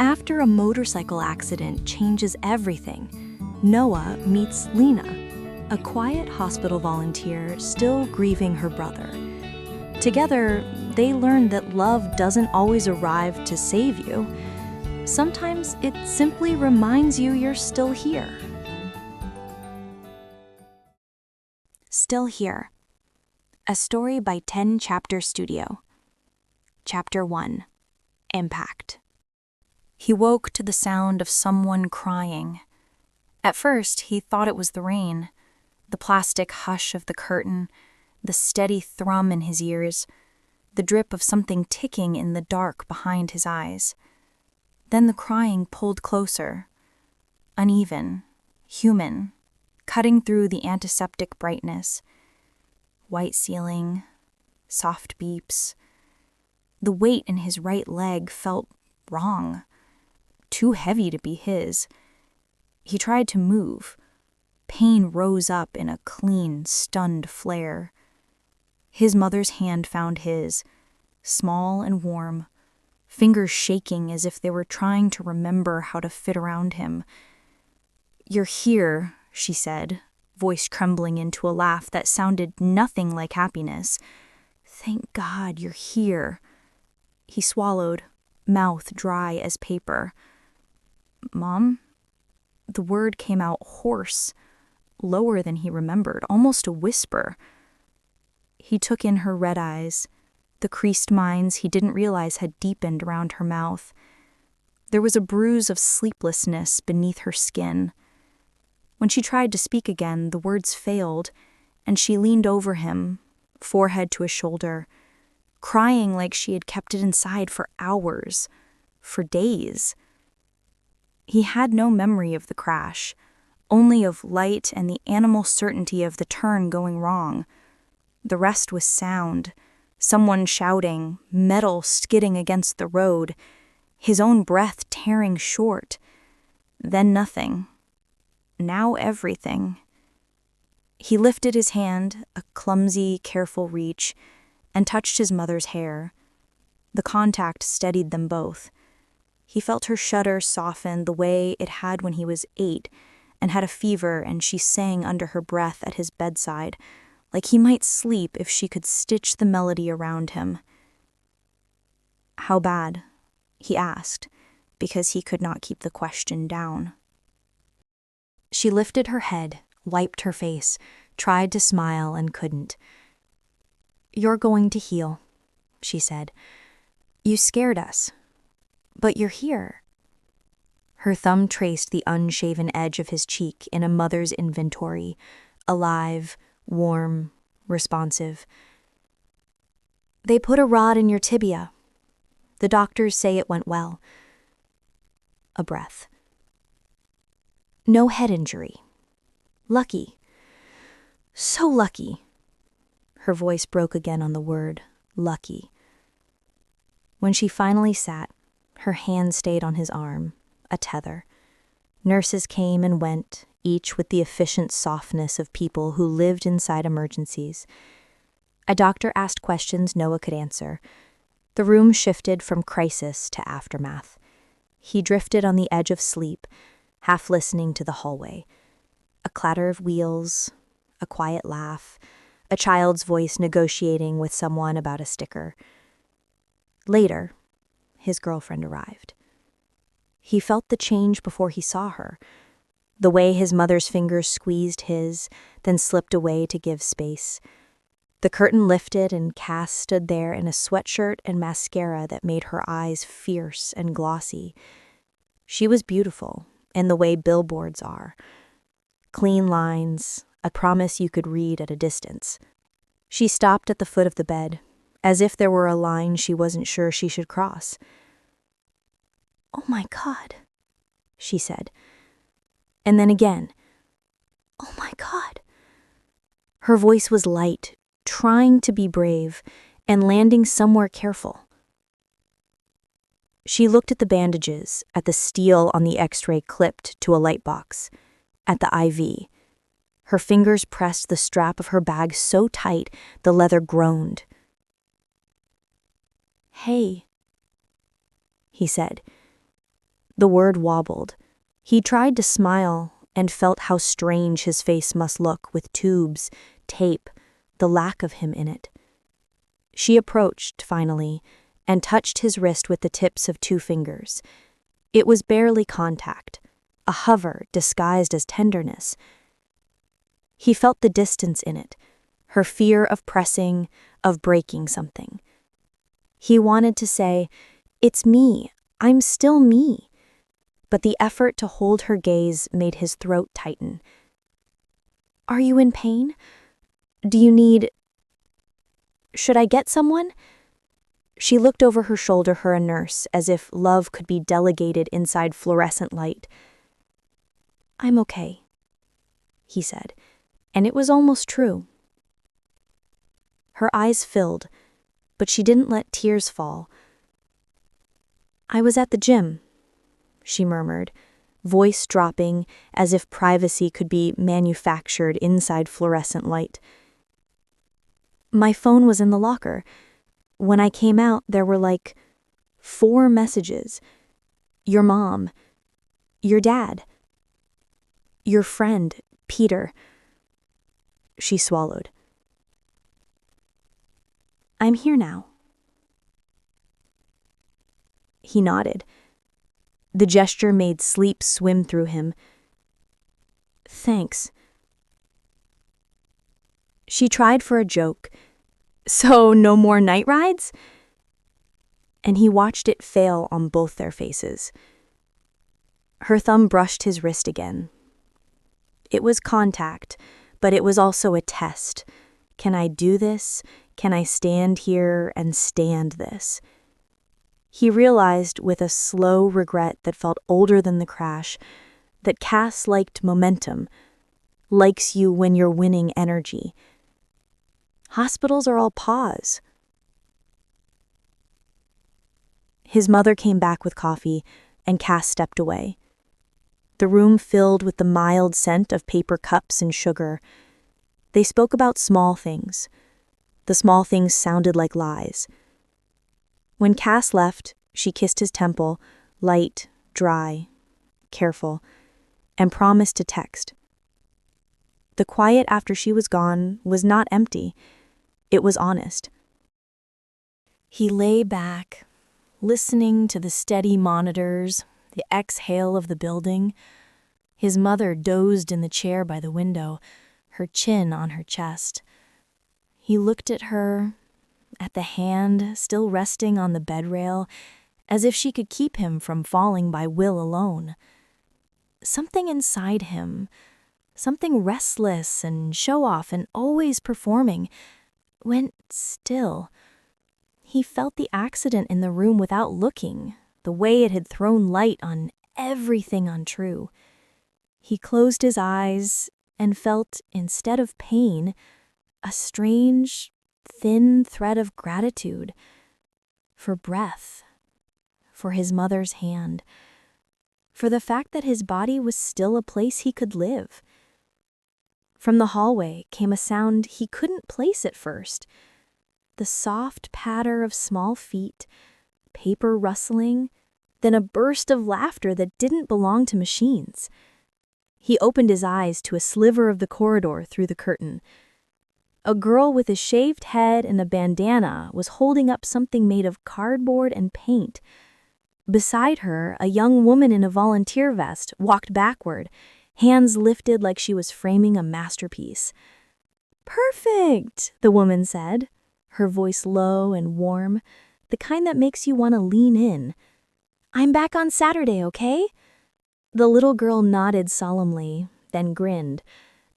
After a motorcycle accident changes everything, Noah meets Lena, a quiet hospital volunteer still grieving her brother. Together, they learn that love doesn't always arrive to save you. Sometimes it simply reminds you you're still here. Still Here. A story by 10 Chapter Studio. Chapter 1. Impact. He woke to the sound of someone crying. At first, he thought it was the rain, the plastic hush of the curtain, the steady thrum in his ears, the drip of something ticking in the dark behind his eyes. Then the crying pulled closer, uneven, human, cutting through the antiseptic brightness. White ceiling, soft beeps. The weight in his right leg felt wrong, too heavy to be his. He tried to move. Pain rose up in a clean, stunned flare. His mother's hand found his, small and warm, fingers shaking as if they were trying to remember how to fit around him. "You're here," she said, voice trembling into a laugh that sounded nothing like happiness. "Thank God you're here." He swallowed, mouth dry as paper. "Mom?" The word came out hoarse, lower than he remembered, almost a whisper. He took in her red eyes, the creased lines he didn't realize had deepened around her mouth. There was a bruise of sleeplessness beneath her skin. When she tried to speak again, the words failed, and she leaned over him, forehead to his shoulder, crying like she had kept it inside for hours, for days. He had no memory of the crash, only of light and the animal certainty of the turn going wrong. The rest was sound, someone shouting, metal skidding against the road, his own breath tearing short. Then nothing. Now everything. He lifted his hand, a clumsy, careful reach, and touched his mother's hair. The contact steadied them both. He felt her shudder soften the way it had when he was 8 and had a fever, and she sang under her breath at his bedside, like he might sleep if she could stitch the melody around him. "How bad?" he asked, because he could not keep the question down. She lifted her head, wiped her face, tried to smile and couldn't. "You're going to heal," she said. "You scared us. But you're here." Her thumb traced the unshaven edge of his cheek in a mother's inventory, alive, warm, responsive. "They put a rod in your tibia. The doctors say it went well." A breath. "No head injury. Lucky. So lucky." Her voice broke again on the word, lucky. When she finally sat, her hand stayed on his arm, a tether. Nurses came and went, each with the efficient softness of people who lived inside emergencies. A doctor asked questions Noah could answer. The room shifted from crisis to aftermath. He drifted on the edge of sleep, half listening to the hallway. A clatter of wheels, a quiet laugh, a child's voice negotiating with someone about a sticker. Later, his girlfriend arrived. He felt the change before he saw her. The way his mother's fingers squeezed his, then slipped away to give space. The curtain lifted and Cass stood there in a sweatshirt and mascara that made her eyes fierce and glossy. She was beautiful, in the way billboards are. Clean lines, a promise you could read at a distance. She stopped at the foot of the bed, as if there were a line she wasn't sure she should cross. "Oh my God," she said. And then again, "Oh my God." Her voice was light, trying to be brave, and landing somewhere careful. She looked at the bandages, at the steel on the X-ray clipped to a light box, at the IV. Her fingers pressed the strap of her bag so tight the leather groaned. "Hey," he said. The word wobbled. He tried to smile and felt how strange his face must look with tubes, tape, the lack of him in it. She approached, finally, and touched his wrist with the tips of 2 fingers. It was barely contact, a hover disguised as tenderness. He felt the distance in it, her fear of pressing, of breaking something. He wanted to say, "It's me, I'm still me," but the effort to hold her gaze made his throat tighten. "Are you in pain? Do you need... Should I get someone?" She looked over her shoulder for a nurse, as if love could be delegated inside fluorescent light. "I'm okay," he said, and it was almost true. Her eyes filled, but she didn't let tears fall. "I was at the gym," she murmured, voice dropping as if privacy could be manufactured inside fluorescent light. "My phone was in the locker. When I came out, there were like 4 messages. Your mom, your dad, your friend, Peter." She swallowed. "I'm here now." He nodded. The gesture made sleep swim through him. "Thanks." She tried for a joke. "So no more night rides?" And he watched it fail on both their faces. Her thumb brushed his wrist again. It was contact, but it was also a test. Can I do this? Can I stand here and stand this? He realized with a slow regret that felt older than the crash that Cass liked momentum, likes you when you're winning energy. Hospitals are all pause. His mother came back with coffee, and Cass stepped away. The room filled with the mild scent of paper cups and sugar. They spoke about small things. The small things sounded like lies. When Cass left, she kissed his temple, light, dry, careful, and promised to text. The quiet after she was gone was not empty. It was honest. He lay back, listening to the steady monitors, the exhale of the building. His mother dozed in the chair by the window, her chin on her chest. He looked at her, at the hand still resting on the bed rail, as if she could keep him from falling by will alone. Something inside him, something restless and show-off and always performing, went still. He felt the accident in the room without looking, the way it had thrown light on everything untrue. He closed his eyes and felt, instead of pain, a strange, thin thread of gratitude for breath, for his mother's hand, for the fact that his body was still a place he could live. From the hallway came a sound he couldn't place at first, the soft patter of small feet, paper rustling, then a burst of laughter that didn't belong to machines. He opened his eyes to a sliver of the corridor through the curtain. A girl with a shaved head and a bandana was holding up something made of cardboard and paint. Beside her, a young woman in a volunteer vest walked backward, hands lifted like she was framing a masterpiece. "Perfect," the woman said, her voice low and warm, the kind that makes you want to lean in. "I'm back on Saturday, okay?" The little girl nodded solemnly, then grinned.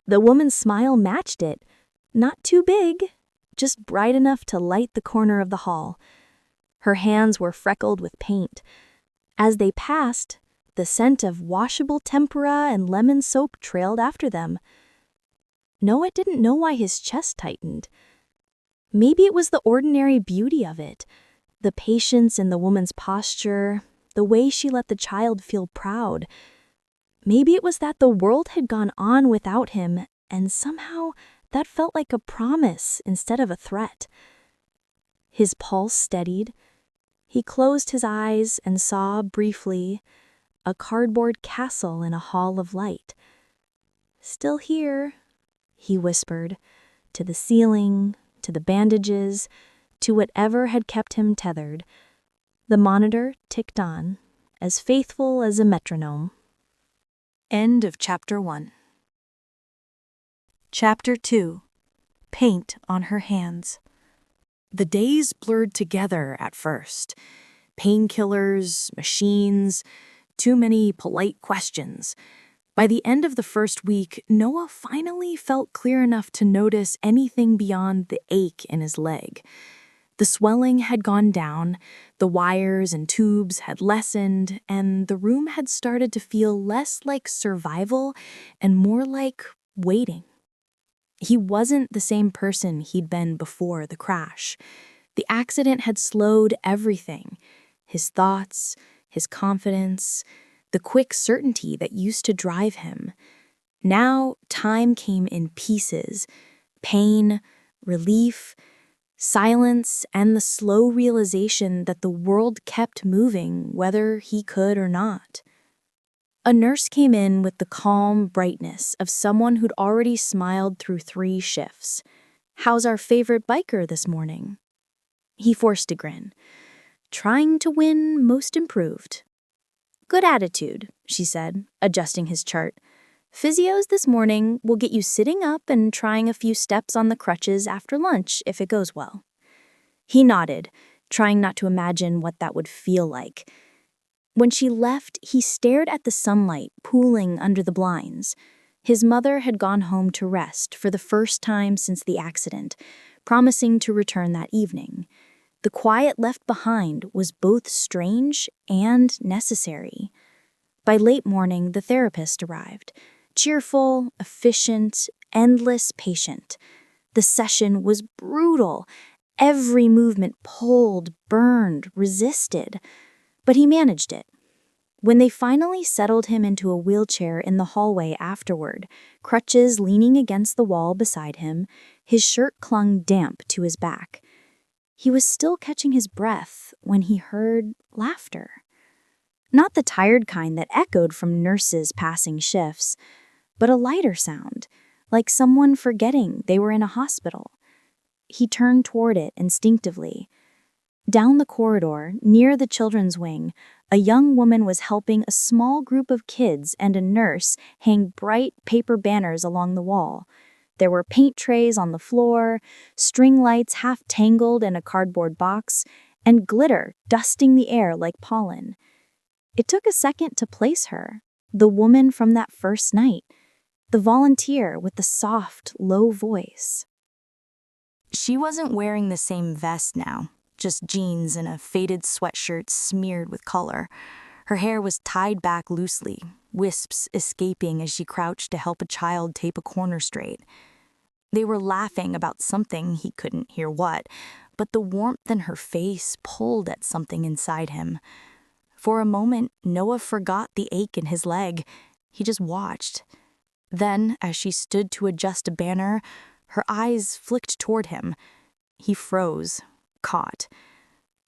The woman's smile matched it. Not too big, just bright enough to light the corner of the hall. Her hands were freckled with paint. As they passed, the scent of washable tempera and lemon soap trailed after them. Noah didn't know why his chest tightened. Maybe it was the ordinary beauty of it, the patience in the woman's posture, the way she let the child feel proud. Maybe it was that the world had gone on without him, and somehow that felt like a promise instead of a threat. His pulse steadied. He closed his eyes and saw briefly a cardboard castle in a hall of light. "Still here," he whispered, to the ceiling, to the bandages, to whatever had kept him tethered. The monitor ticked on, as faithful as a metronome. End of Chapter 1. Chapter 2. Paint on Her Hands. The days blurred together at first. Painkillers, machines, too many polite questions. By the end of the first week, Noah finally felt clear enough to notice anything beyond the ache in his leg. The swelling had gone down, the wires and tubes had lessened, and the room had started to feel less like survival and more like waiting. He wasn't the same person he'd been before the crash. The accident had slowed everything: his thoughts, his confidence, the quick certainty that used to drive him. Now time came in pieces: pain, relief, silence, and the slow realization that the world kept moving whether he could or not. A nurse came in with the calm brightness of someone who'd already smiled through 3 shifts. "How's our favorite biker this morning?" He forced a grin. "Trying to win most improved." "Good attitude," she said, adjusting his chart. "Physios this morning will get you sitting up and trying a few steps on the crutches after lunch if it goes well." He nodded, trying not to imagine what that would feel like. When she left, he stared at the sunlight pooling under the blinds. His mother had gone home to rest for the first time since the accident, promising to return that evening. The quiet left behind was both strange and necessary. By late morning, the therapist arrived. Cheerful, efficient, endless patient. The session was brutal. Every movement pulled, burned, resisted. But he managed it. When they finally settled him into a wheelchair in the hallway afterward, crutches leaning against the wall beside him, his shirt clung damp to his back. He was still catching his breath when he heard laughter. Not the tired kind that echoed from nurses passing shifts, but a lighter sound, like someone forgetting they were in a hospital. He turned toward it instinctively. Down the corridor, near the children's wing, a young woman was helping a small group of kids and a nurse hang bright paper banners along the wall. There were paint trays on the floor, string lights half tangled in a cardboard box, and glitter dusting the air like pollen. It took a second to place her, the woman from that first night, the volunteer with the soft, low voice. She wasn't wearing the same vest now, just jeans and a faded sweatshirt smeared with color. Her hair was tied back loosely, wisps escaping as she crouched to help a child tape a corner straight. They were laughing about something, he couldn't hear what, but the warmth in her face pulled at something inside him. For a moment, Noah forgot the ache in his leg. He just watched. Then, as she stood to adjust a banner, her eyes flicked toward him. He froze, caught.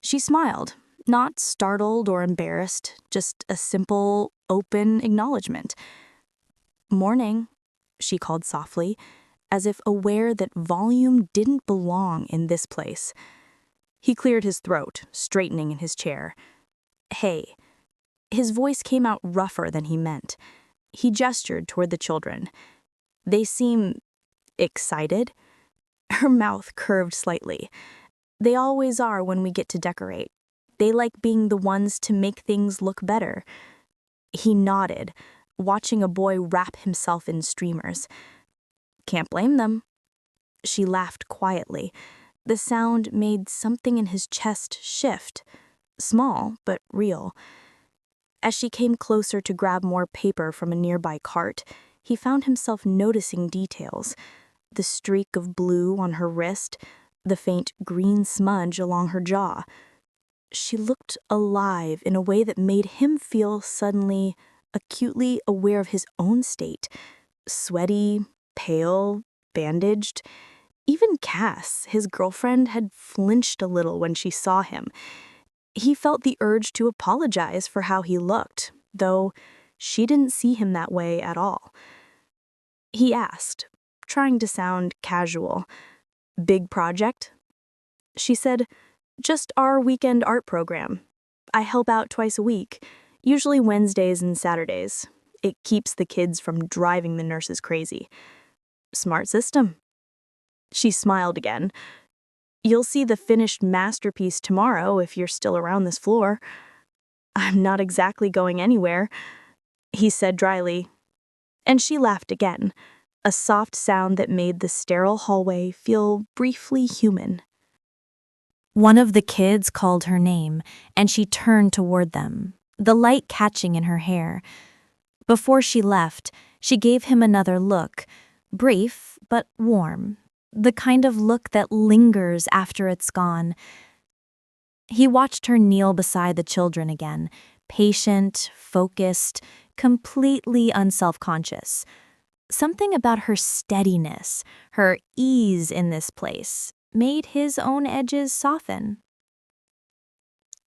She smiled, not startled or embarrassed, just a simple, open acknowledgement. "Morning," she called softly, as if aware that volume didn't belong in this place. He cleared his throat, straightening in his chair. "Hey." His voice came out rougher than he meant. He gestured toward the children. "They seem excited." Her mouth curved slightly. "They always are when we get to decorate. They like being the ones to make things look better." He nodded, watching a boy wrap himself in streamers. "Can't blame them." She laughed quietly. The sound made something in his chest shift. Small, but real. As she came closer to grab more paper from a nearby cart, he found himself noticing details. The streak of blue on her wrist, the faint green smudge along her jaw. She looked alive in a way that made him feel suddenly acutely aware of his own state. Sweaty, pale, bandaged. Even Cass, his girlfriend, had flinched a little when she saw him. He felt the urge to apologize for how he looked, though she didn't see him that way at all. He asked, trying to sound casual, "Big project?" She said, "Just our weekend art program. I help out twice a week, usually Wednesdays and Saturdays. It keeps the kids from driving the nurses crazy." "Smart system." She smiled again. "You'll see the finished masterpiece tomorrow if you're still around this floor." "I'm not exactly going anywhere," he said dryly. And she laughed again, a soft sound that made the sterile hallway feel briefly human. One of the kids called her name, and she turned toward them, the light catching in her hair. Before she left, she gave him another look, brief but warm, the kind of look that lingers after it's gone. He watched her kneel beside the children again, patient, focused, completely unself-conscious. Something about her steadiness, her ease in this place, made his own edges soften.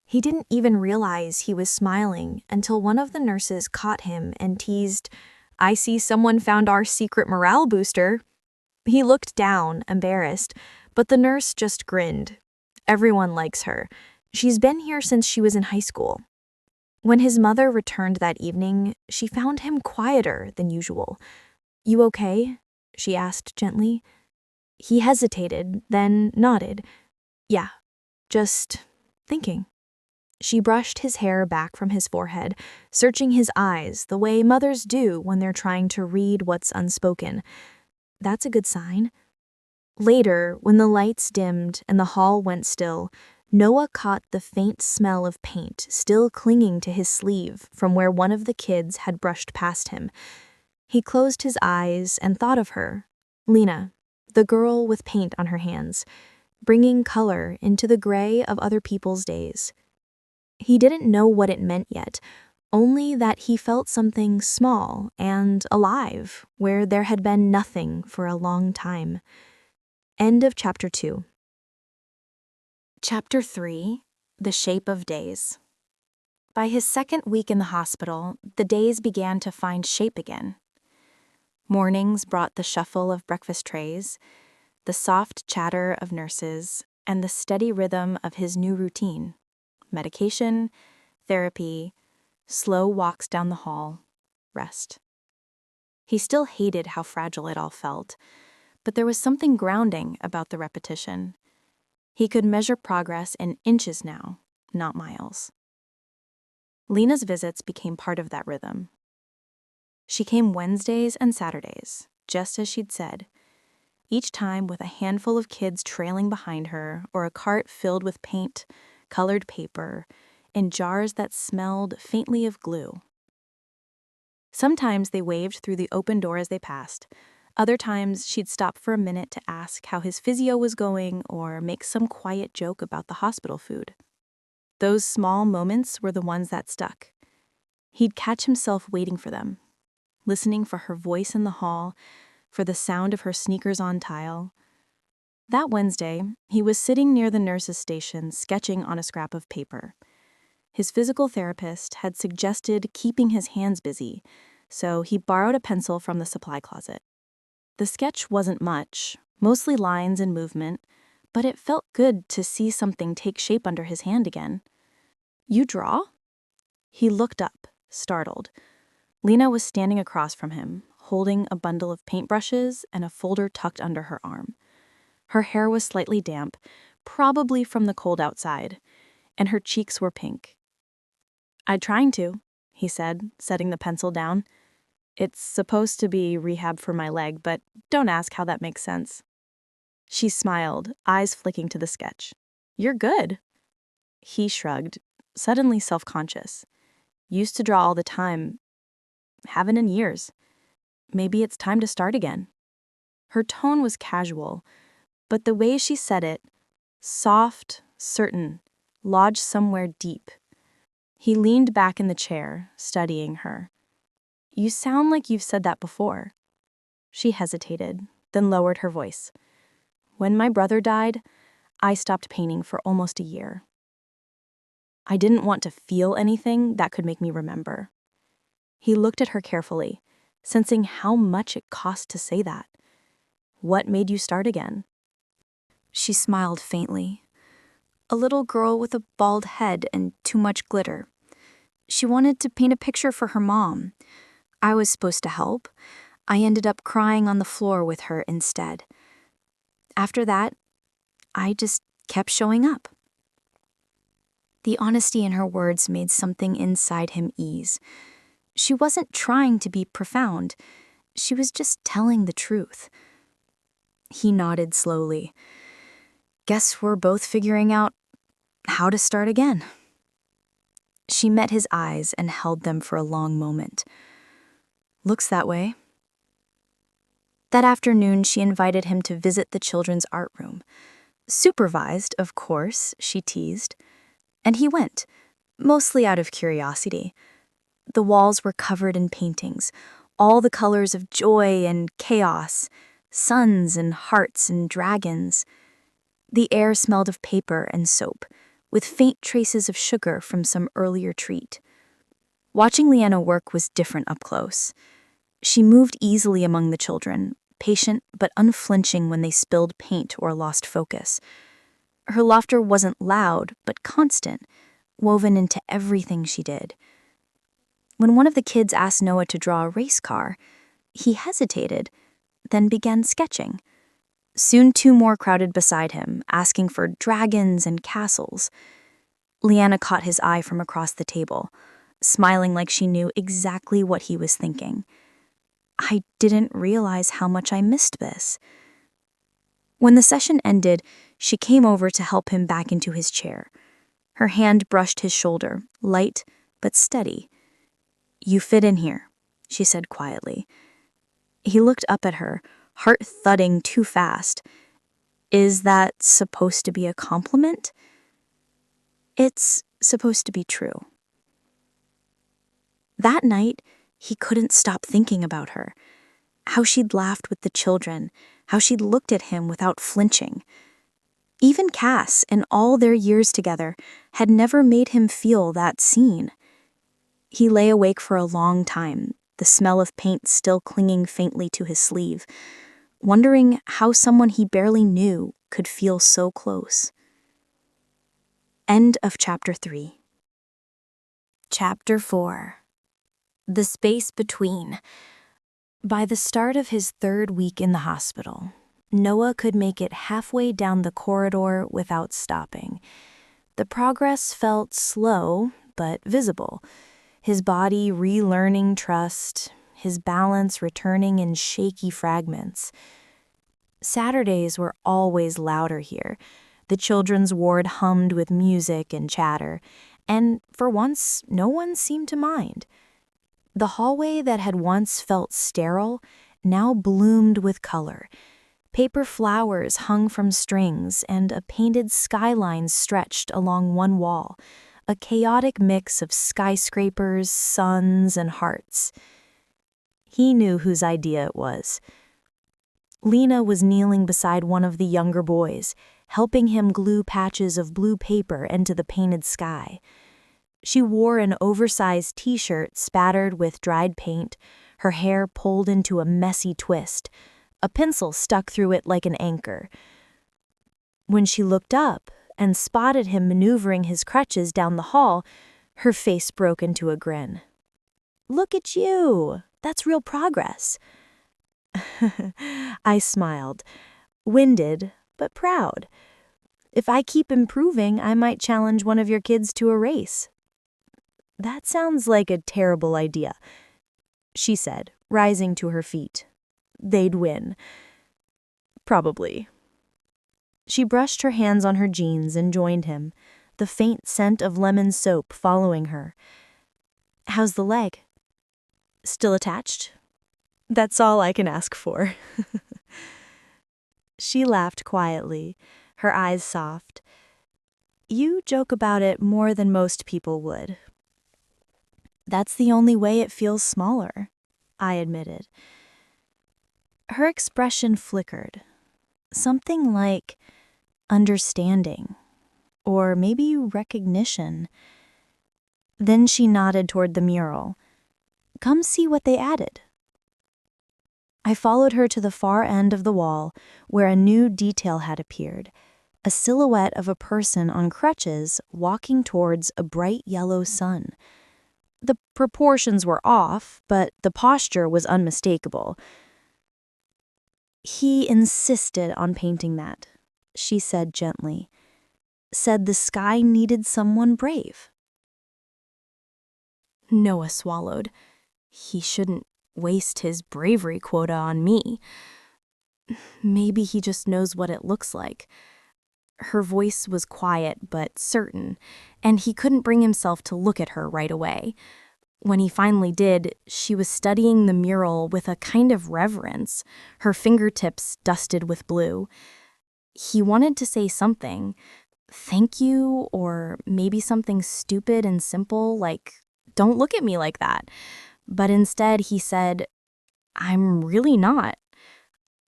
He didn't even realize he was smiling until one of the nurses caught him and teased, "I see someone found our secret morale booster." He looked down, embarrassed, but the nurse just grinned. Everyone likes her. She's been here since she was in high school. When his mother returned that evening, she found him quieter than usual. "You okay?" she asked gently. He hesitated, then nodded. "Yeah, just thinking." She brushed his hair back from his forehead, searching his eyes the way mothers do when they're trying to read what's unspoken. "That's a good sign." Later, when the lights dimmed and the hall went still, Noah caught the faint smell of paint still clinging to his sleeve from where one of the kids had brushed past him. He closed his eyes and thought of her, Lena, the girl with paint on her hands, bringing color into the gray of other people's days. He didn't know what it meant yet, only that he felt something small and alive where there had been nothing for a long time. End of Chapter 2. Chapter 3, The Shape of Days. By his second week in the hospital, the days began to find shape again. Mornings brought the shuffle of breakfast trays, the soft chatter of nurses, and the steady rhythm of his new routine: medication, therapy, slow walks down the hall, rest. He still hated how fragile it all felt, but there was something grounding about the repetition. He could measure progress in inches now, not miles. Lena's visits became part of that rhythm. She came Wednesdays and Saturdays, just as she'd said, each time with a handful of kids trailing behind her or a cart filled with paint, colored paper, and jars that smelled faintly of glue. Sometimes they waved through the open door as they passed. Other times she'd stop for a minute to ask how his physio was going or make some quiet joke about the hospital food. Those small moments were the ones that stuck. He'd catch himself waiting for them, listening for her voice in the hall, for the sound of her sneakers on tile. That Wednesday, he was sitting near the nurse's station sketching on a scrap of paper. His physical therapist had suggested keeping his hands busy, so he borrowed a pencil from the supply closet. The sketch wasn't much, mostly lines and movement, but it felt good to see something take shape under his hand again. "You draw?" He looked up, startled. Lena was standing across from him, holding a bundle of paintbrushes and a folder tucked under her arm. Her hair was slightly damp, probably from the cold outside, and her cheeks were pink. "I'm trying to," he said, setting the pencil down. "It's supposed to be rehab for my leg, but don't ask how that makes sense." She smiled, eyes flicking to the sketch. "You're good." He shrugged, suddenly self-conscious. "Used to draw all the time. Haven't in years. Maybe it's time to start again." Her tone was casual, but the way she said it, soft, certain, lodged somewhere deep. He leaned back in the chair, studying her. "You sound like you've said that before." She hesitated, then lowered her voice. "When my brother died, I stopped painting for almost a year. I didn't want to feel anything that could make me remember. He looked at her carefully, sensing how much it cost to say that. What made you start again? She smiled faintly. A little girl with a bald head and too much glitter. She wanted to paint a picture for her mom. I was supposed to help. I ended up crying on the floor with her instead. After that, I just kept showing up. The honesty in her words made something inside him ease. She wasn't trying to be profound. She was just telling the truth. He nodded slowly. Guess we're both figuring out how to start again. She met his eyes and held them for a long moment. Looks that way. That afternoon, she invited him to visit the children's art room. Supervised, of course, she teased. And he went, mostly out of curiosity. The walls were covered in paintings, all the colors of joy and chaos, suns and hearts and dragons. The air smelled of paper and soap, with faint traces of sugar from some earlier treat. Watching Lena work was different up close. She moved easily among the children, patient but unflinching when they spilled paint or lost focus. Her laughter wasn't loud, but constant, woven into everything she did. When one of the kids asked Noah to draw a race car, he hesitated, then began sketching. Soon 2 more crowded beside him, asking for dragons and castles. Leanna caught his eye from across the table, smiling like she knew exactly what he was thinking. I didn't realize how much I missed this. When the session ended, she came over to help him back into his chair. Her hand brushed his shoulder, light but steady. You fit in here, she said quietly. He looked up at her, heart thudding too fast. Is that supposed to be a compliment? It's supposed to be true. That night, he couldn't stop thinking about her. How she'd laughed with the children, how she'd looked at him without flinching. Even Cass, in all their years together, had never made him feel that seen. He lay awake for a long time, the smell of paint still clinging faintly to his sleeve, wondering how someone he barely knew could feel so close. End of Chapter 3. Chapter 4. The Space Between. By the start of his 3rd week in the hospital, Noah could make it halfway down the corridor without stopping. The progress felt slow, but visible. His body relearning trust, his balance returning in shaky fragments. Saturdays were always louder here. The children's ward hummed with music and chatter, and for once, no one seemed to mind. The hallway that had once felt sterile now bloomed with color. Paper flowers hung from strings, and a painted skyline stretched along one wall, a chaotic mix of skyscrapers, suns, and hearts. He knew whose idea it was. Lena was kneeling beside one of the younger boys, helping him glue patches of blue paper into the painted sky. She wore an oversized t-shirt spattered with dried paint, her hair pulled into a messy twist, a pencil stuck through it like an anchor. When she looked up and spotted him maneuvering his crutches down the hall, her face broke into a grin. "Look at you! That's real progress." I smiled, winded but proud. If I keep improving, I might challenge one of your kids to a race. That sounds like a terrible idea, she said, rising to her feet. They'd win. Probably. She brushed her hands on her jeans and joined him, the faint scent of lemon soap following her. How's the leg? Still attached? That's all I can ask for. She laughed quietly, her eyes soft. You joke about it more than most people would. That's the only way it feels smaller, I admitted. Her expression flickered. Something like understanding, or maybe recognition. Then she nodded toward the mural. Come see what they added." I followed her to the far end of the wall where a new detail had appeared, a silhouette of a person on crutches walking towards a bright yellow sun. The proportions were off, but the posture was unmistakable. "He insisted on painting that," she said gently. "Said the sky needed someone brave." Noah swallowed. He shouldn't waste his bravery quota on me. Maybe he just knows what it looks like. Her voice was quiet but certain, and he couldn't bring himself to look at her right away. When he finally did, she was studying the mural with a kind of reverence, her fingertips dusted with blue. He wanted to say something, thank you, or maybe something stupid and simple like, "Don't look at me like that." But instead he said, "I'm really not."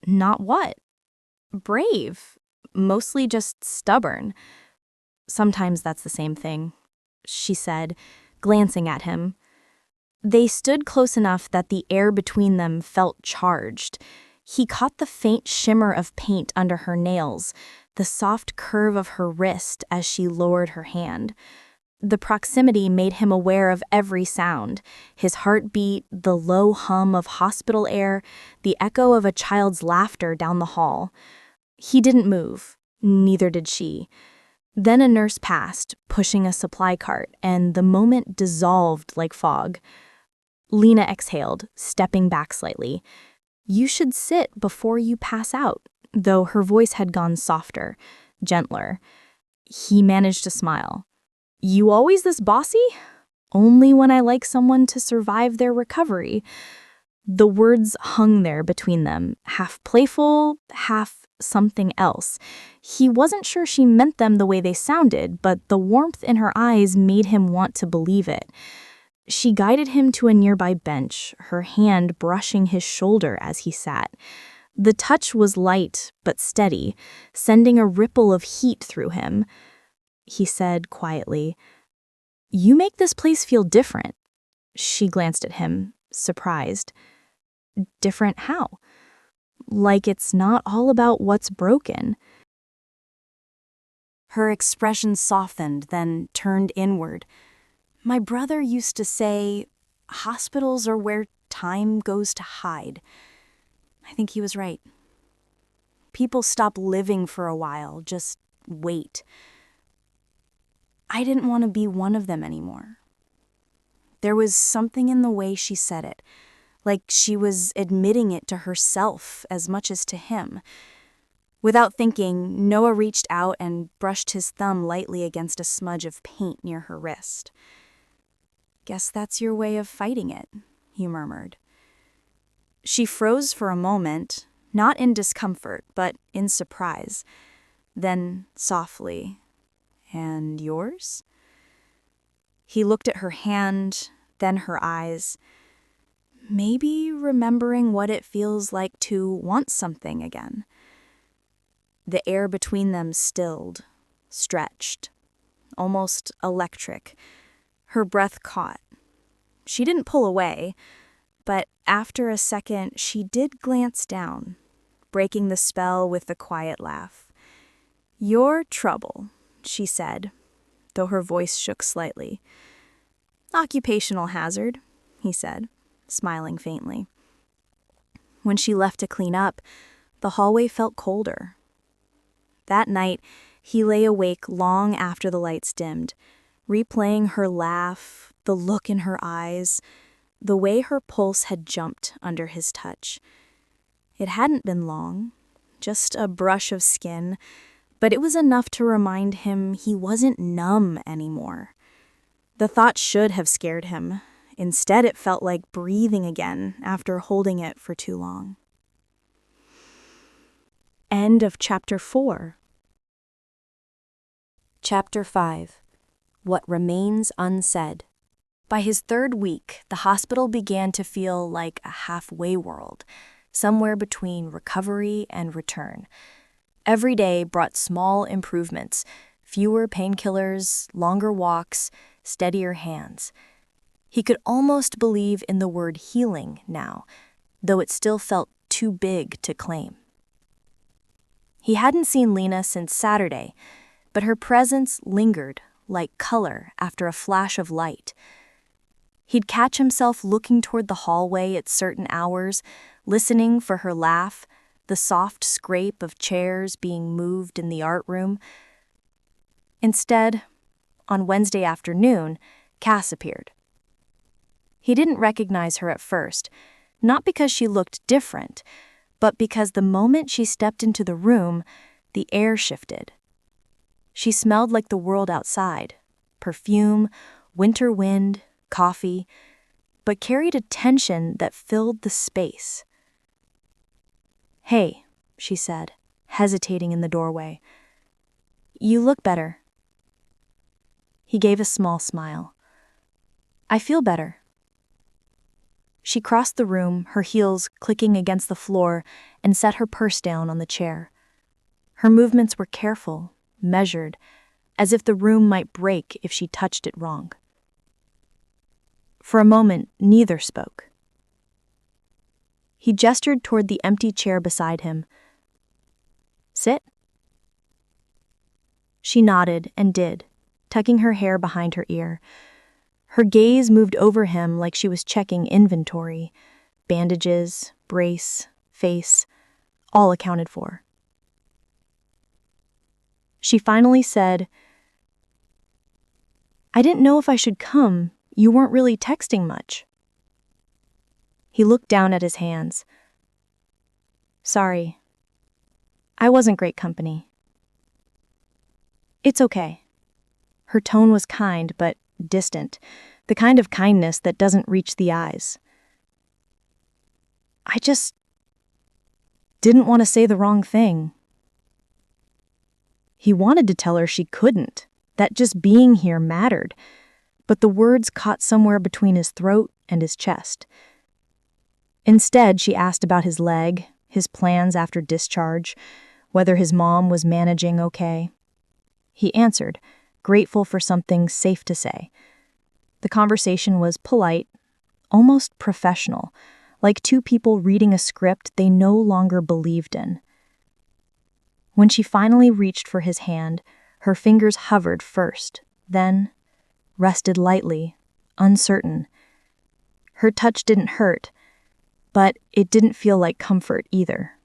"Not what?" "Brave. Mostly just stubborn." "Sometimes that's the same thing," she said, glancing at him. They stood close enough that the air between them felt charged. He caught the faint shimmer of paint under her nails, the soft curve of her wrist as she lowered her hand. The proximity made him aware of every sound, his heartbeat, the low hum of hospital air, the echo of a child's laughter down the hall. He didn't move, neither did she. Then a nurse passed, pushing a supply cart, and the moment dissolved like fog. Lena exhaled, stepping back slightly. "You should sit before you pass out," though her voice had gone softer, gentler. He managed to smile. "You always this bossy?" "Only when I like someone to survive their recovery." The words hung there between them, half playful, half something else. He wasn't sure she meant them the way they sounded, but the warmth in her eyes made him want to believe it. She guided him to a nearby bench, her hand brushing his shoulder as he sat. The touch was light but steady, sending a ripple of heat through him. He said quietly, "You make this place feel different." She glanced at him, surprised. "Different how?" "Like it's not all about what's broken." Her expression softened, then turned inward. "My brother used to say, hospitals are where time goes to hide." I think he was right. People stop living for a while, just wait. I didn't want to be one of them anymore. There was something in the way she said it, like she was admitting it to herself as much as to him. Without thinking, Noah reached out and brushed his thumb lightly against a smudge of paint near her wrist. "Guess that's your way of fighting it," he murmured. She froze for a moment, not in discomfort, but in surprise. Then, softly, "And yours?" He looked at her hand, then her eyes. Maybe remembering what it feels like to want something again. The air between them stilled, stretched, almost electric. Her breath caught. She didn't pull away, but after a second she did glance down, breaking the spell with the quiet laugh. "Your trouble," she said, though her voice shook slightly. "Occupational hazard," he said, smiling faintly. When she left to clean up, the hallway felt colder. That night, he lay awake long after the lights dimmed, replaying her laugh, the look in her eyes, the way her pulse had jumped under his touch. It hadn't been long, just a brush of skin, but it was enough to remind him he wasn't numb anymore. The thought should have scared him. Instead, it felt like breathing again after holding it for too long. End of Chapter 4. Chapter 5. What Remains Unsaid. By his third week, the hospital began to feel like a halfway world, somewhere between recovery and return. Every day brought small improvements, fewer painkillers, longer walks, steadier hands. He could almost believe in the word healing now, though it still felt too big to claim. He hadn't seen Lena since Saturday, but her presence lingered like color after a flash of light. He'd catch himself looking toward the hallway at certain hours, listening for her laugh, the soft scrape of chairs being moved in the art room. Instead, on Wednesday afternoon, Cass appeared. He didn't recognize her at first, not because she looked different, but because the moment she stepped into the room, the air shifted. She smelled like the world outside, perfume, winter wind, coffee, but carried a tension that filled the space. "Hey," she said, hesitating in the doorway. "You look better." He gave a small smile. "I feel better." She crossed the room, her heels clicking against the floor, and set her purse down on the chair. Her movements were careful, measured, as if the room might break if she touched it wrong. For a moment, neither spoke. He gestured toward the empty chair beside him. "Sit." She nodded and did, tucking her hair behind her ear. Her gaze moved over him like she was checking inventory. Bandages, brace, face, all accounted for. She finally said, "I didn't know if I should come. You weren't really texting much." He looked down at his hands. "Sorry. I wasn't great company." "It's okay." Her tone was kind, but distant, the kind of kindness that doesn't reach the eyes. "I just didn't want to say the wrong thing." He wanted to tell her she couldn't, that just being here mattered, but the words caught somewhere between his throat and his chest. Instead, she asked about his leg, his plans after discharge, whether his mom was managing okay. He answered, grateful for something safe to say. The conversation was polite, almost professional, like two people reading a script they no longer believed in. When she finally reached for his hand, her fingers hovered first, then rested lightly, uncertain. Her touch didn't hurt, but it didn't feel like comfort either.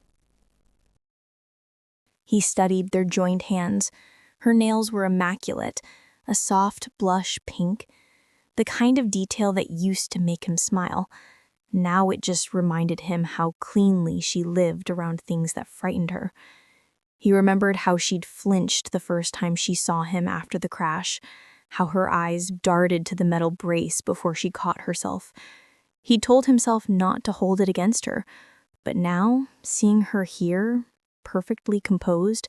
He studied their joined hands. Her nails were immaculate, a soft blush pink, the kind of detail that used to make him smile. Now it just reminded him how cleanly she lived around things that frightened her. He remembered how she'd flinched the first time she saw him after the crash, how her eyes darted to the metal brace before she caught herself. He told himself not to hold it against her, but now, seeing her here, perfectly composed,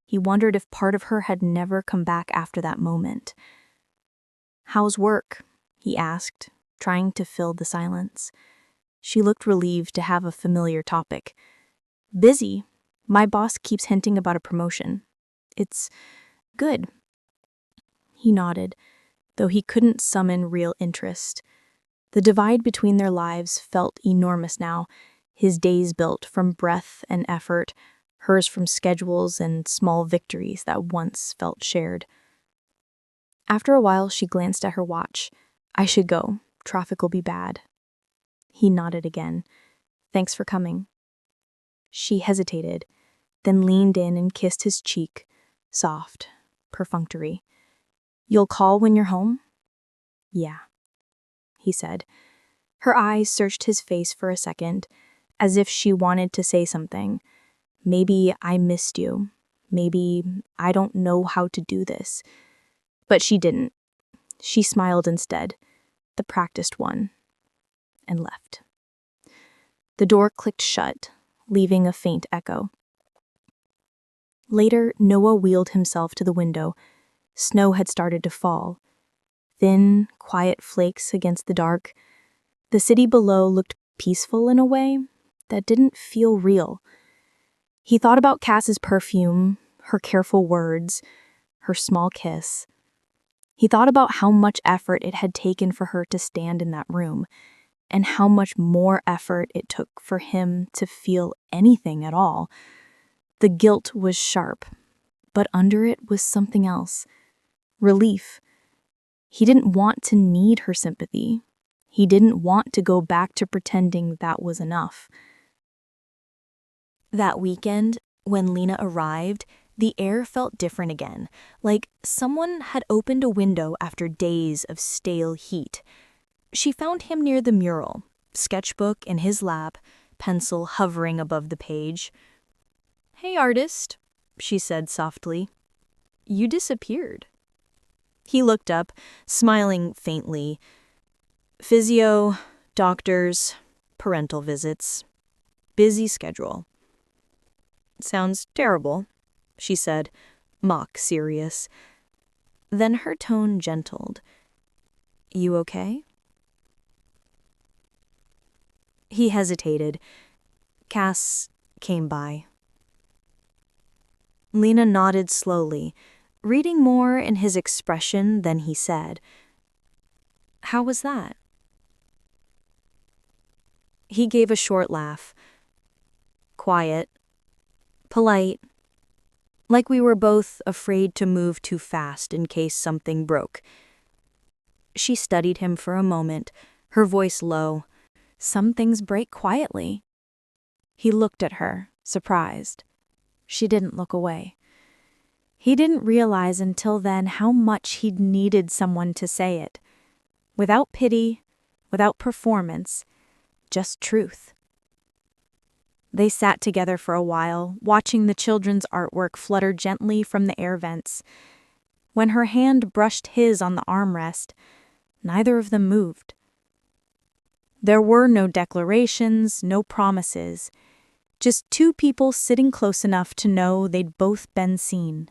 he wondered if part of her had never come back after that moment. "How's work?" he asked, trying to fill the silence. She looked relieved to have a familiar topic. "Busy. My boss keeps hinting about a promotion. It's good." He nodded, though he couldn't summon real interest. The divide between their lives felt enormous now, his days built from breath and effort, hers from schedules and small victories that once felt shared. After a while, she glanced at her watch. "I should go. Traffic will be bad." He nodded again. "Thanks for coming." She hesitated, then leaned in and kissed his cheek, soft, perfunctory. "You'll call when you're home?" "Yeah," he said. Her eyes searched his face for a second, as if she wanted to say something. Maybe I missed you. Maybe I don't know how to do this. But she didn't. She smiled instead, the practiced one, and left. The door clicked shut, leaving a faint echo. Later, Noah wheeled himself to the window. Snow had started to fall. Thin, quiet flakes against the dark. The city below looked peaceful in a way that didn't feel real. He thought about Cass's perfume, her careful words, her small kiss. He thought about how much effort it had taken for her to stand in that room, and how much more effort it took for him to feel anything at all. The guilt was sharp, but under it was something else. Relief. He didn't want to need her sympathy. He didn't want to go back to pretending that was enough. That weekend, when Lena arrived, the air felt different again, like someone had opened a window after days of stale heat. She found him near the mural, sketchbook in his lap, pencil hovering above the page. "Hey, artist," she said softly. "You disappeared." He looked up, smiling faintly. Physio, doctors, parental visits. Busy schedule. "Sounds terrible," she said, mock serious. Then her tone gentled. "You okay?" He hesitated. Cass came by. Lena nodded slowly, reading more in his expression than he said. "How was that?" He gave a short laugh. Quiet, polite, like we were both afraid to move too fast in case something broke. She studied him for a moment, her voice low. "Some things break quietly." He looked at her, surprised. She didn't look away. He didn't realize until then how much he'd needed someone to say it. Without pity, without performance, just truth. They sat together for a while, watching the children's artwork flutter gently from the air vents. When her hand brushed his on the armrest, neither of them moved. There were no declarations, no promises, just two people sitting close enough to know they'd both been seen.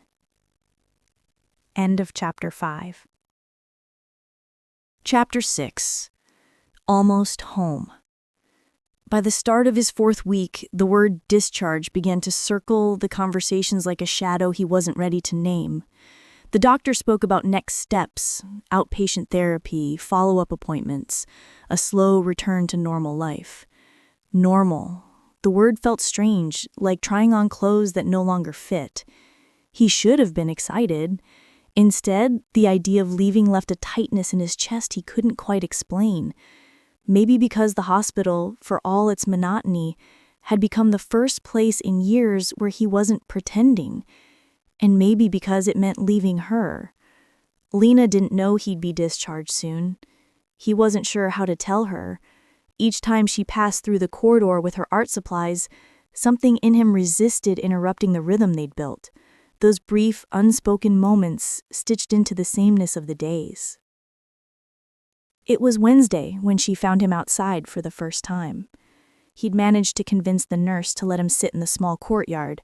End of Chapter 5. Chapter 6. Almost Home. By the start of his 4th week, the word discharge began to circle the conversations like a shadow he wasn't ready to name. The doctor spoke about next steps, outpatient therapy, follow-up appointments, a slow return to normal life. Normal. The word felt strange, like trying on clothes that no longer fit. He should have been excited. Instead, the idea of leaving left a tightness in his chest he couldn't quite explain. Maybe because the hospital, for all its monotony, had become the first place in years where he wasn't pretending. And maybe because it meant leaving her. Lena didn't know he'd be discharged soon. He wasn't sure how to tell her. Each time she passed through the corridor with her art supplies, something in him resisted interrupting the rhythm they'd built. Those brief, unspoken moments stitched into the sameness of the days. It was Wednesday when she found him outside for the first time. He'd managed to convince the nurse to let him sit in the small courtyard,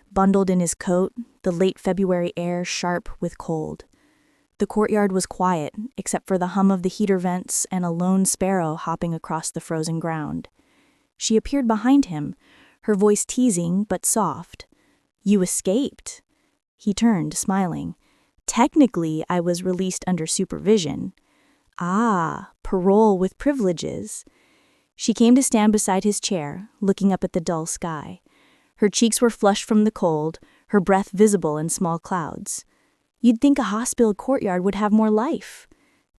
bundled in his coat, the late February air sharp with cold. The courtyard was quiet, except for the hum of the heater vents and a lone sparrow hopping across the frozen ground. She appeared behind him, her voice teasing but soft. "You escaped." He turned, smiling. "Technically, I was released under supervision." "Ah, parole with privileges." She came to stand beside his chair, looking up at the dull sky. Her cheeks were flushed from the cold, her breath visible in small clouds. "You'd think a hospital courtyard would have more life."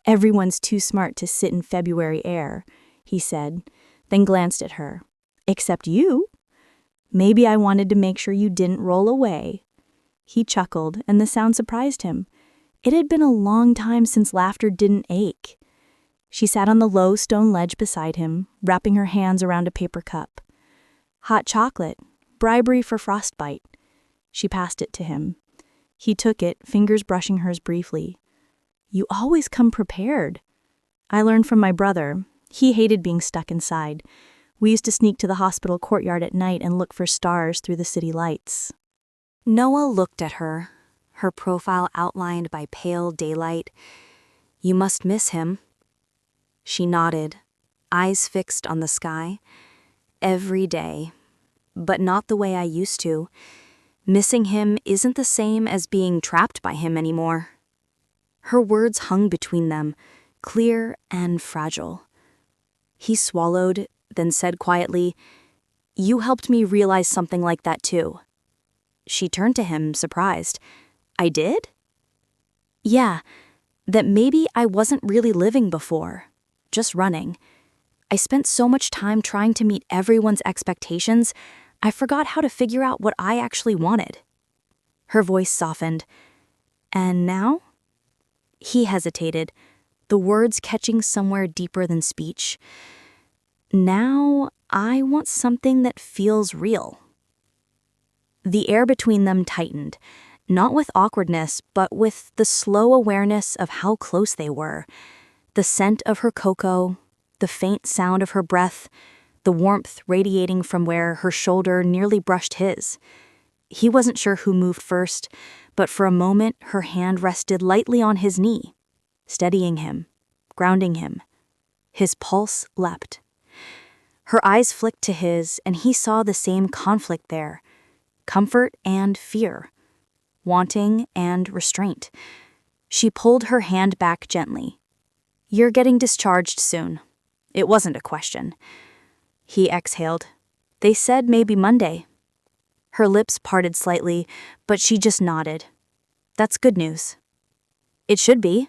"Everyone's too smart to sit in February air," he said, then glanced at her. "Except you." "Maybe I wanted to make sure you didn't roll away." He chuckled, and the sound surprised him. It had been a long time since laughter didn't ache. She sat on the low stone ledge beside him, wrapping her hands around a paper cup. "Hot chocolate, bribery for frostbite." She passed it to him. He took it, fingers brushing hers briefly. "You always come prepared." "I learned from my brother. He hated being stuck inside. We used to sneak to the hospital courtyard at night and look for stars through the city lights." Noah looked at her, her profile outlined by pale daylight. "You must miss him." She nodded, eyes fixed on the sky. "Every day. But not the way I used to. Missing him isn't the same as being trapped by him anymore." Her words hung between them, clear and fragile. He swallowed, then said quietly, "You helped me realize something like that too." She turned to him, surprised. "I did?" "Yeah, that maybe I wasn't really living before, just running. I spent so much time trying to meet everyone's expectations, I forgot how to figure out what I actually wanted." Her voice softened. "And now?" He hesitated, the words catching somewhere deeper than speech. "Now, I want something that feels real." The air between them tightened, not with awkwardness, but with the slow awareness of how close they were. The scent of her cocoa, the faint sound of her breath, the warmth radiating from where her shoulder nearly brushed his. He wasn't sure who moved first, but for a moment her hand rested lightly on his knee, steadying him, grounding him. His pulse leapt. Her eyes flicked to his, and he saw the same conflict there, comfort and fear, wanting and restraint. She pulled her hand back gently. "You're getting discharged soon." It wasn't a question. He exhaled. "They said maybe Monday." Her lips parted slightly, but she just nodded. "That's good news." "It should be,"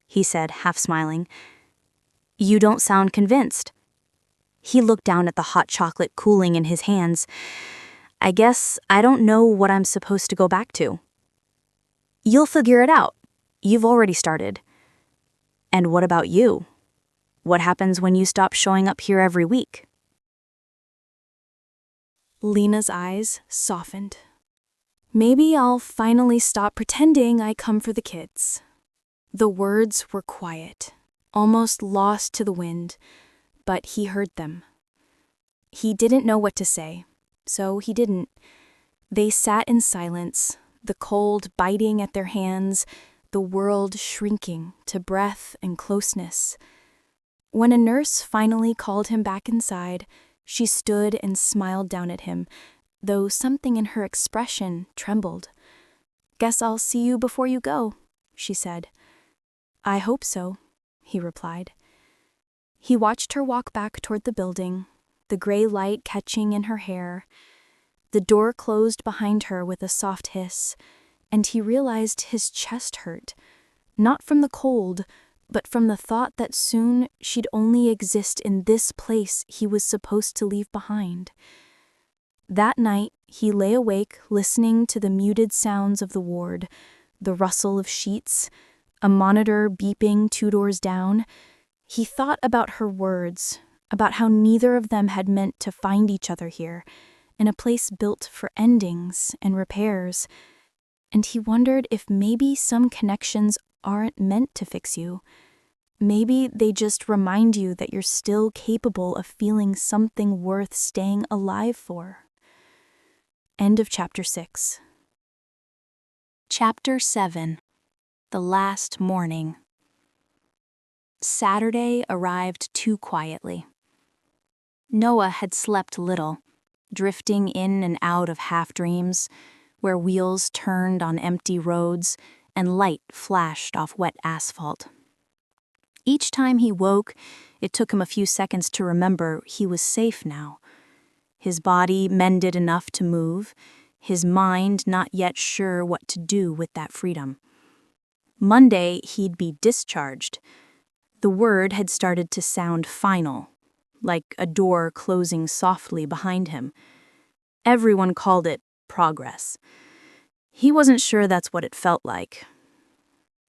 he said, half smiling. "You don't sound convinced." He looked down at the hot chocolate cooling in his hands. "I guess I don't know what I'm supposed to go back to." "You'll figure it out. You've already started." "And what about you? What happens when you stop showing up here every week?" Lena's eyes softened. "Maybe I'll finally stop pretending I come for the kids." The words were quiet, almost lost to the wind, but he heard them. He didn't know what to say, so he didn't. They sat in silence, the cold biting at their hands, the world shrinking to breath and closeness. When a nurse finally called him back inside, she stood and smiled down at him, though something in her expression trembled. "Guess I'll see you before you go," she said. "I hope so," he replied. He watched her walk back toward the building, the gray light catching in her hair. The door closed behind her with a soft hiss, and he realized his chest hurt, not from the cold, but from the thought that soon she'd only exist in this place he was supposed to leave behind. That night, he lay awake listening to the muted sounds of the ward, the rustle of sheets, a monitor beeping 2 doors down. He thought about her words, about how neither of them had meant to find each other here, in a place built for endings and repairs. And he wondered if maybe some connections aren't meant to fix you. Maybe they just remind you that you're still capable of feeling something worth staying alive for. End of Chapter 6. Chapter 7. The Last Morning. Saturday arrived too quietly. Noah had slept little, drifting in and out of half-dreams, where wheels turned on empty roads and light flashed off wet asphalt. Each time he woke, it took him a few seconds to remember he was safe now. His body mended enough to move, his mind not yet sure what to do with that freedom. Monday, he'd be discharged. The word had started to sound final, like a door closing softly behind him. Everyone called it progress. He wasn't sure that's what it felt like.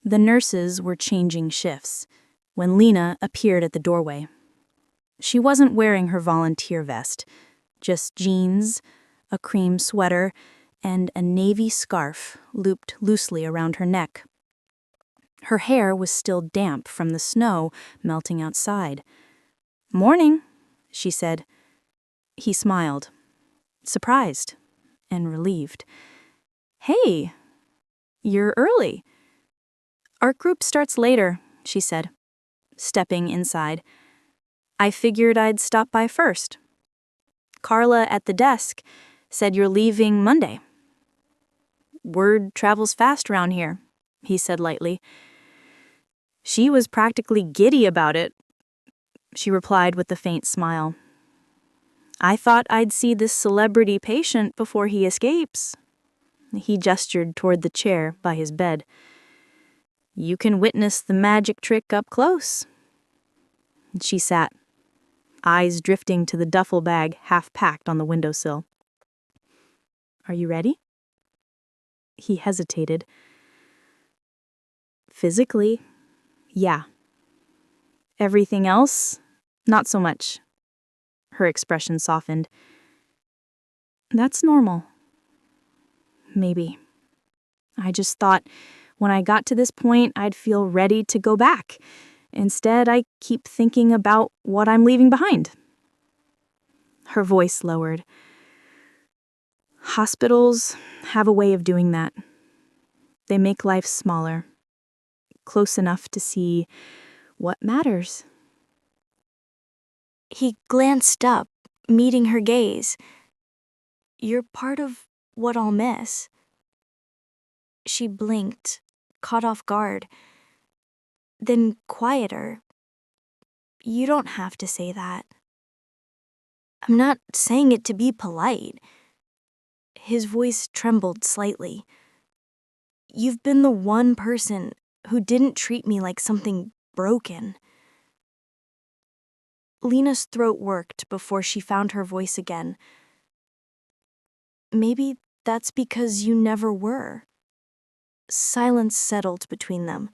The nurses were changing shifts when Lena appeared at the doorway. She wasn't wearing her volunteer vest, just jeans, a cream sweater, and a navy scarf looped loosely around her neck. Her hair was still damp from the snow melting outside. "Morning," she said. He smiled, surprised and relieved. "Hey, you're early." "Our group starts later," she said, stepping inside. "I figured I'd stop by first. Carla at the desk said you're leaving Monday." "Word travels fast around here," he said lightly. She was practically giddy about it, she replied with a faint smile. I thought I'd see this celebrity patient before he escapes. He gestured toward the chair by his bed. You can witness the magic trick up close. She sat, eyes drifting to the duffel bag half packed on the windowsill. Are you ready? He hesitated. Physically, yeah. Everything else, not so much. Her expression softened. That's normal. Maybe. I just thought when I got to this point, I'd feel ready to go back. Instead, I keep thinking about what I'm leaving behind. Her voice lowered. Hospitals have a way of doing that. They make life smaller, close enough to see what matters. He glanced up, meeting her gaze. You're part of what I'll miss. She blinked, caught off guard. Then quieter. You don't have to say that. I'm not saying it to be polite. His voice trembled slightly. You've been the one person who didn't treat me like something broken. Lena's throat worked before she found her voice again. Maybe that's because you never were. Silence settled between them,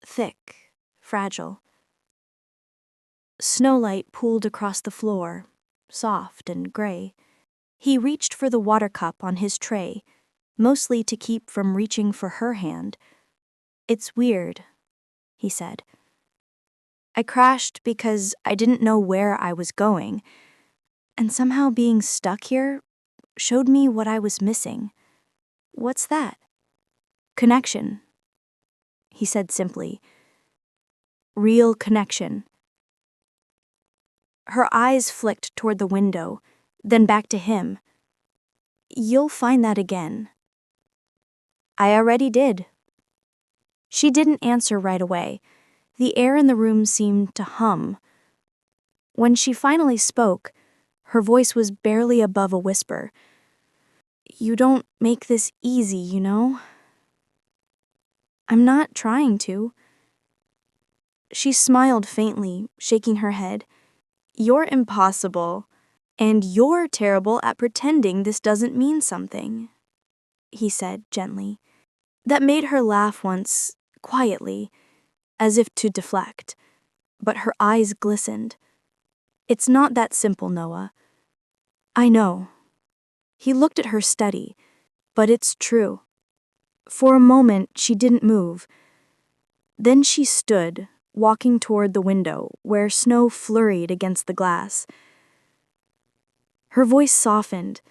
thick, fragile. Snowlight pooled across the floor, soft and gray. He reached for the water cup on his tray, mostly to keep from reaching for her hand. It's weird, he said. I crashed because I didn't know where I was going, and somehow being stuck here showed me what I was missing. What's that? Connection, he said simply. Real connection. Her eyes flicked toward the window, then back to him. You'll find that again. I already did. She didn't answer right away. The air in the room seemed to hum. When she finally spoke, her voice was barely above a whisper. You don't make this easy, you know? I'm not trying to. She smiled faintly, shaking her head. You're impossible, and you're terrible at pretending this doesn't mean something, he said gently. That made her laugh once, quietly, as if to deflect, but her eyes glistened. It's not that simple, Noah. I know. He looked at her steady, but it's true. For a moment, she didn't move. Then she stood, walking toward the window, where snow flurried against the glass. Her voice softened.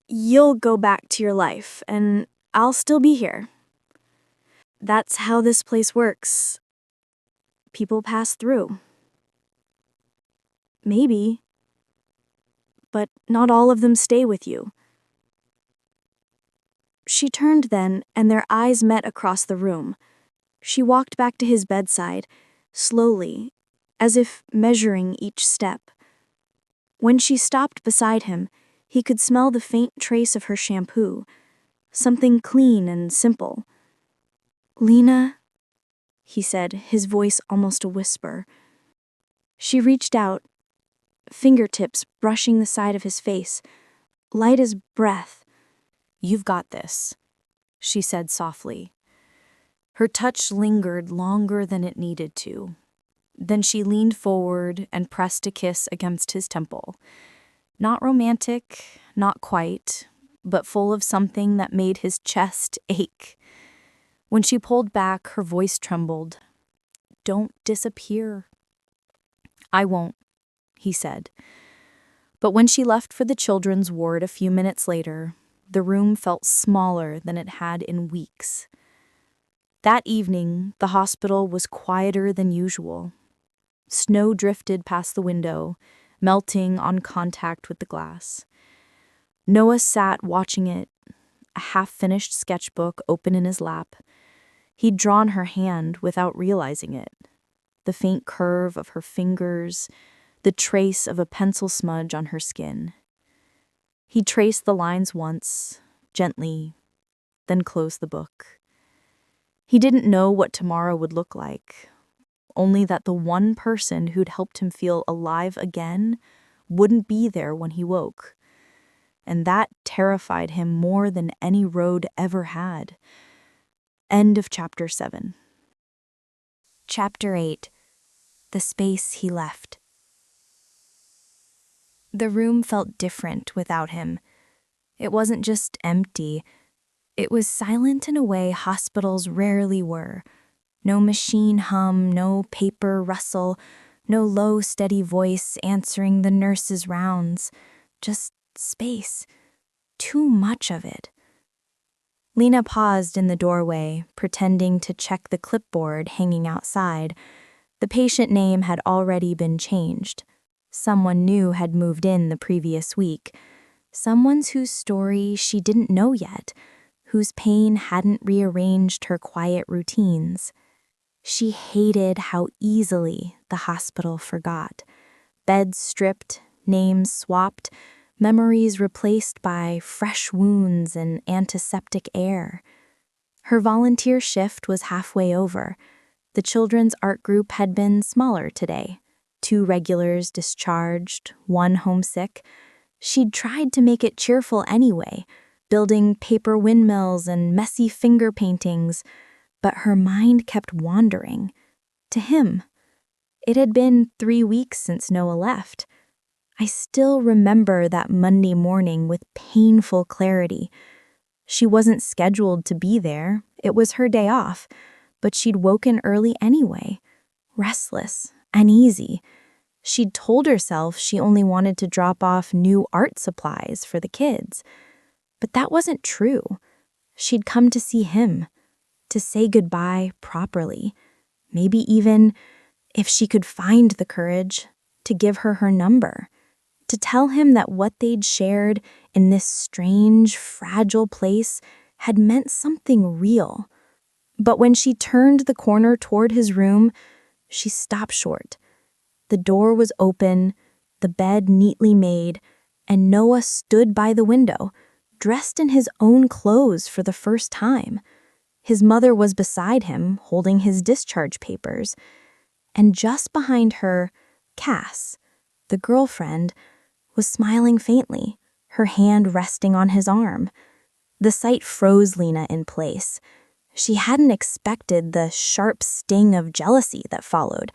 You'll go back to your life, and I'll still be here. That's how this place works. People pass through. Maybe. But not all of them stay with you. She turned then, and their eyes met across the room. She walked back to his bedside, slowly, as if measuring each step. When she stopped beside him, he could smell the faint trace of her shampoo, something clean and simple. Lena, he said, his voice almost a whisper. She reached out, fingertips brushing the side of his face, light as breath. You've got this, she said softly. Her touch lingered longer than it needed to. Then she leaned forward and pressed a kiss against his temple. Not romantic, not quite, but full of something that made his chest ache. When she pulled back, her voice trembled. Don't disappear. I won't, he said. But when she left for the children's ward a few minutes later, the room felt smaller than it had in weeks. That evening, the hospital was quieter than usual. Snow drifted past the window, melting on contact with the glass. Noah sat watching it, a half-finished sketchbook open in his lap. He'd drawn her hand without realizing it. The faint curve of her fingers, the trace of a pencil smudge on her skin. He traced the lines once, gently, then closed the book. He didn't know what tomorrow would look like, only that the one person who'd helped him feel alive again wouldn't be there when he woke. And that terrified him more than any road ever had. End of chapter 7. Chapter 8. The Space He Left. The room felt different without him. It wasn't just empty. It was silent in a way hospitals rarely were. No machine hum, no paper rustle, no low, steady voice answering the nurse's rounds. Just space. Too much of it. Lena paused in the doorway, pretending to check the clipboard hanging outside. The patient name had already been changed. Someone new had moved in the previous week. Someone's whose story she didn't know yet, whose pain hadn't rearranged her quiet routines. She hated how easily the hospital forgot. Beds stripped, names swapped, memories replaced by fresh wounds and antiseptic air. Her volunteer shift was halfway over. The children's art group had been smaller today. 2 regulars discharged, 1 homesick. She'd tried to make it cheerful anyway, building paper windmills and messy finger paintings, but her mind kept wandering. To him. It had been 3 weeks since Noah left. I still remember that Monday morning with painful clarity. She wasn't scheduled to be there. It was her day off, but she'd woken early anyway, restless, uneasy. She'd told herself she only wanted to drop off new art supplies for the kids. But that wasn't true. She'd come to see him, to say goodbye properly. Maybe even, if she could find the courage, to give her number. To tell him that what they'd shared in this strange, fragile place had meant something real. But when she turned the corner toward his room, she stopped short. The door was open, the bed neatly made, and Noah stood by the window, dressed in his own clothes for the first time. His mother was beside him, holding his discharge papers. And just behind her, Cass, the girlfriend, was smiling faintly, her hand resting on his arm. The sight froze Lena in place. She hadn't expected the sharp sting of jealousy that followed,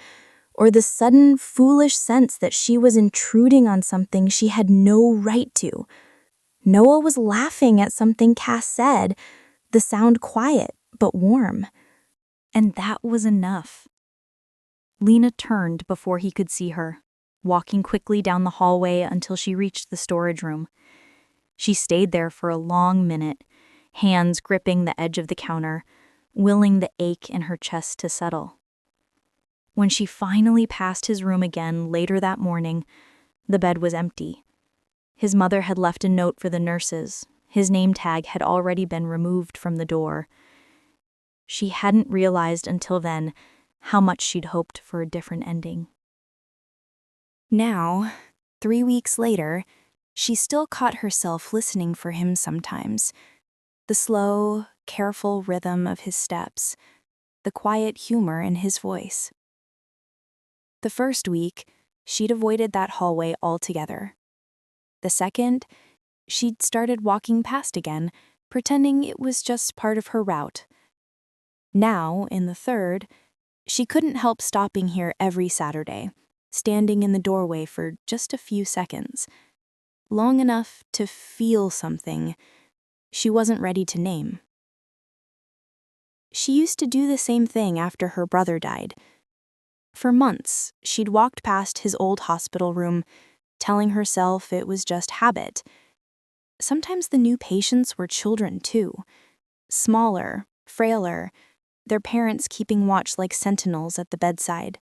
or the sudden, foolish sense that she was intruding on something she had no right to. Noah was laughing at something Cass said, the sound quiet but warm. And that was enough. Lena turned before he could see her, walking quickly down the hallway until she reached the storage room. She stayed there for a long minute, hands gripping the edge of the counter, willing the ache in her chest to settle. When she finally passed his room again later that morning, the bed was empty. His mother had left a note for the nurses. His name tag had already been removed from the door. She hadn't realized until then how much she'd hoped for a different ending. Now, 3 weeks later, she still caught herself listening for him sometimes. The slow, careful rhythm of his steps, the quiet humor in his voice. The first week, she'd avoided that hallway altogether. The second, she'd started walking past again, pretending it was just part of her route. Now, in the third, she couldn't help stopping here every Saturday, standing in the doorway for just a few seconds, long enough to feel something she wasn't ready to name. She used to do the same thing after her brother died. For months, she'd walked past his old hospital room, telling herself it was just habit. Sometimes the new patients were children too, smaller, frailer, their parents keeping watch like sentinels at the bedside.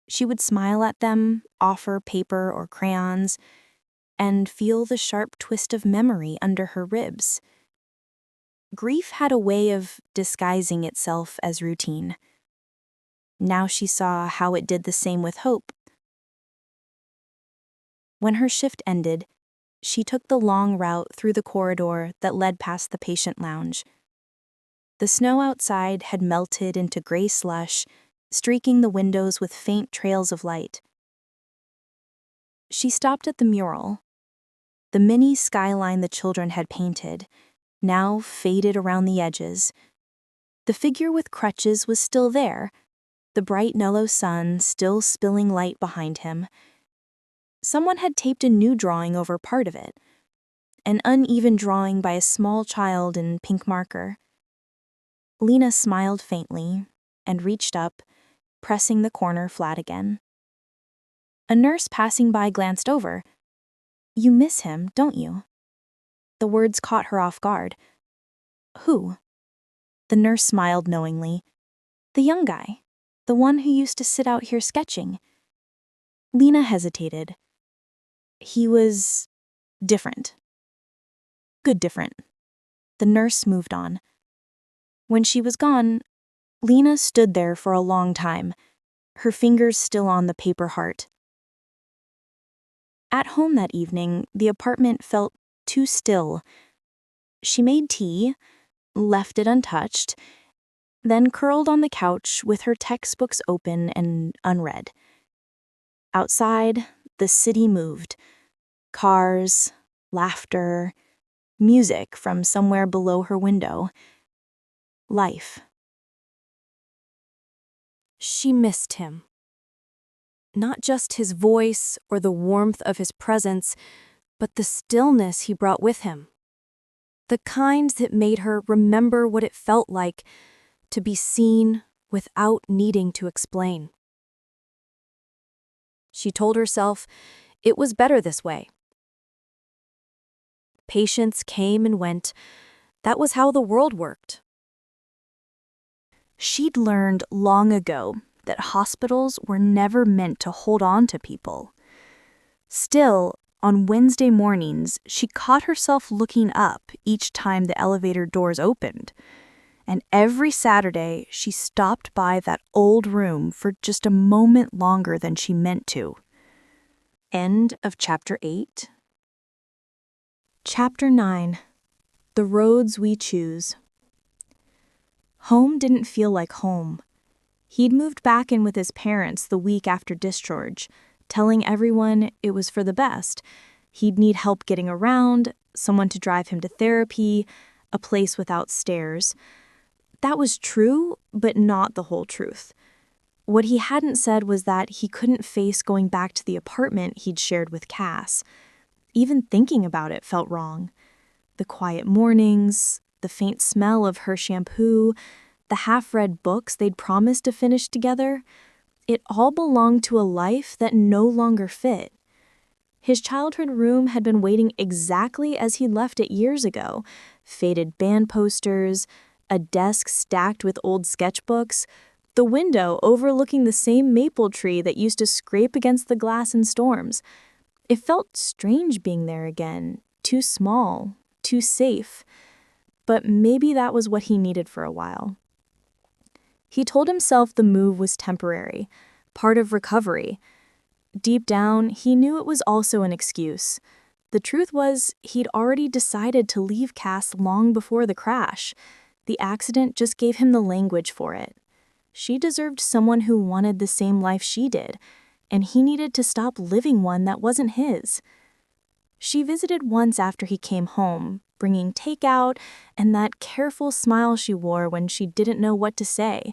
She would smile at them, offer paper or crayons, and feel the sharp twist of memory under her ribs. Grief had a way of disguising itself as routine. Now she saw how it did the same with hope. When her shift ended, she took the long route through the corridor that led past the patient lounge. The snow outside had melted into gray slush, streaking the windows with faint trails of light. She stopped at the mural. The mini skyline the children had painted, now faded around the edges. The figure with crutches was still there, the bright yellow sun still spilling light behind him. Someone had taped a new drawing over part of it, an uneven drawing by a small child in pink marker. Lena smiled faintly and reached up, pressing the corner flat again. A nurse passing by glanced over. "You miss him, don't you?" The words caught her off guard. "Who?" The nurse smiled knowingly. "The young guy, the one who used to sit out here sketching." Lena hesitated. "He was different." "Good different." The nurse moved on. When she was gone, Lena stood there for a long time, her fingers still on the paper heart. At home that evening, the apartment felt too still. She made tea, left it untouched, then curled on the couch with her textbooks open and unread. Outside, the city moved. Cars, laughter, music from somewhere below her window. Life. She missed him. Not just his voice or the warmth of his presence, but the stillness he brought with him. The kind that made her remember what it felt like to be seen without needing to explain. She told herself it was better this way. Patients came and went. That was how the world worked. She'd learned long ago that hospitals were never meant to hold on to people. Still, on Wednesday mornings, she caught herself looking up each time the elevator doors opened. And every Saturday, she stopped by that old room for just a moment longer than she meant to. End of Chapter 8. Chapter 9. The Roads We Choose. Home didn't feel like home. He'd moved back in with his parents the week after discharge, telling everyone it was for the best. He'd need help getting around, someone to drive him to therapy, a place without stairs. That was true, but not the whole truth. What he hadn't said was that he couldn't face going back to the apartment he'd shared with Cass. Even thinking about it felt wrong. The quiet mornings, the faint smell of her shampoo, the half-read books they'd promised to finish together, it all belonged to a life that no longer fit. His childhood room had been waiting exactly as he'd left it years ago. Faded band posters, a desk stacked with old sketchbooks, the window overlooking the same maple tree that used to scrape against the glass in storms. It felt strange being there again, too small, too safe. But maybe that was what he needed for a while. He told himself the move was temporary, part of recovery. Deep down, he knew it was also an excuse. The truth was, he'd already decided to leave Cass long before the crash. The accident just gave him the language for it. She deserved someone who wanted the same life she did, and he needed to stop living one that wasn't his. She visited once after he came home, bringing takeout and that careful smile she wore when she didn't know what to say.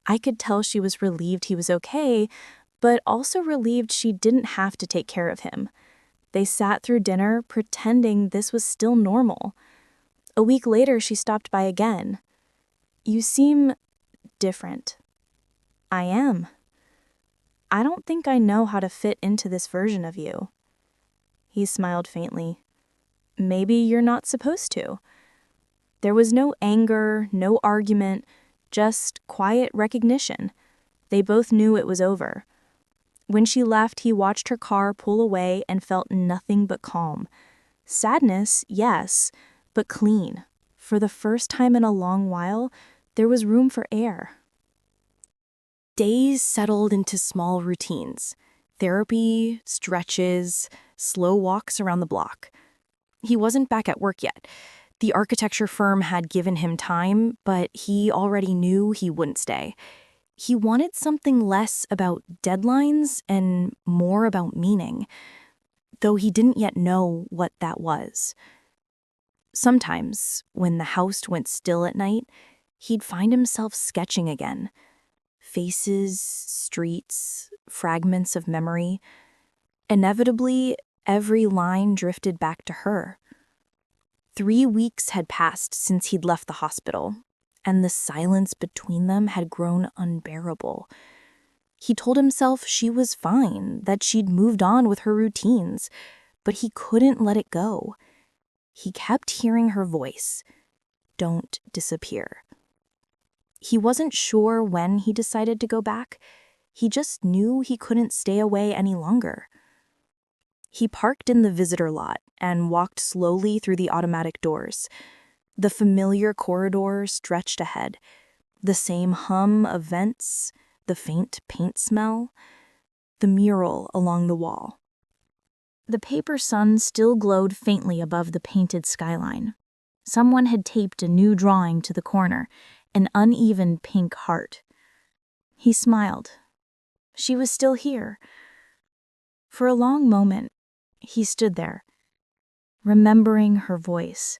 I could tell she was relieved he was okay, but also relieved she didn't have to take care of him. They sat through dinner pretending this was still normal. A week later, she stopped by again. "You seem different." "I am. I don't think I know how to fit into this version of you." He smiled faintly. "Maybe you're not supposed to." There was no anger, no argument, just quiet recognition. They both knew it was over. When she left, he watched her car pull away and felt nothing but calm. Sadness, yes, but clean, For the first time in a long while, there was room for air. Days settled into small routines. Therapy, stretches, slow walks around the block. He wasn't back at work yet. The architecture firm had given him time, but he already knew he wouldn't stay. He wanted something less about deadlines and more about meaning, though he didn't yet know what that was. Sometimes, when the house went still at night, he'd find himself sketching again. Faces, streets, fragments of memory. Inevitably, every line drifted back to her. 3 weeks had passed since he'd left the hospital, and the silence between them had grown unbearable. He told himself she was fine, that she'd moved on with her routines, but he couldn't let it go. He kept hearing her voice, "Don't disappear." He wasn't sure when he decided to go back. He just knew he couldn't stay away any longer. He parked in the visitor lot and walked slowly through the automatic doors. The familiar corridor stretched ahead, the same hum of vents, the faint paint smell, the mural along the wall. The paper sun still glowed faintly above the painted skyline. Someone had taped a new drawing to the corner, an uneven pink heart. He smiled. She was still here. For a long moment, he stood there, remembering her voice,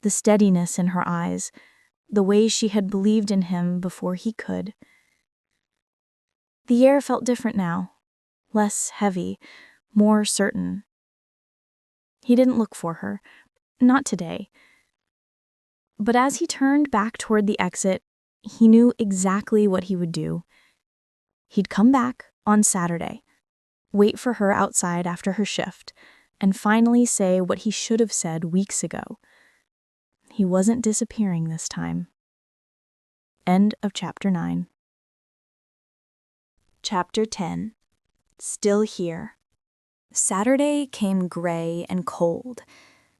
the steadiness in her eyes, the way she had believed in him before he could. The air felt different now, less heavy, more certain. He didn't look for her, not today. But as he turned back toward the exit, he knew exactly what he would do. He'd come back on Saturday, wait for her outside after her shift, and finally say what he should have said weeks ago. He wasn't disappearing this time. End of Chapter 9. Chapter 10. Still Here. Saturday came gray and cold,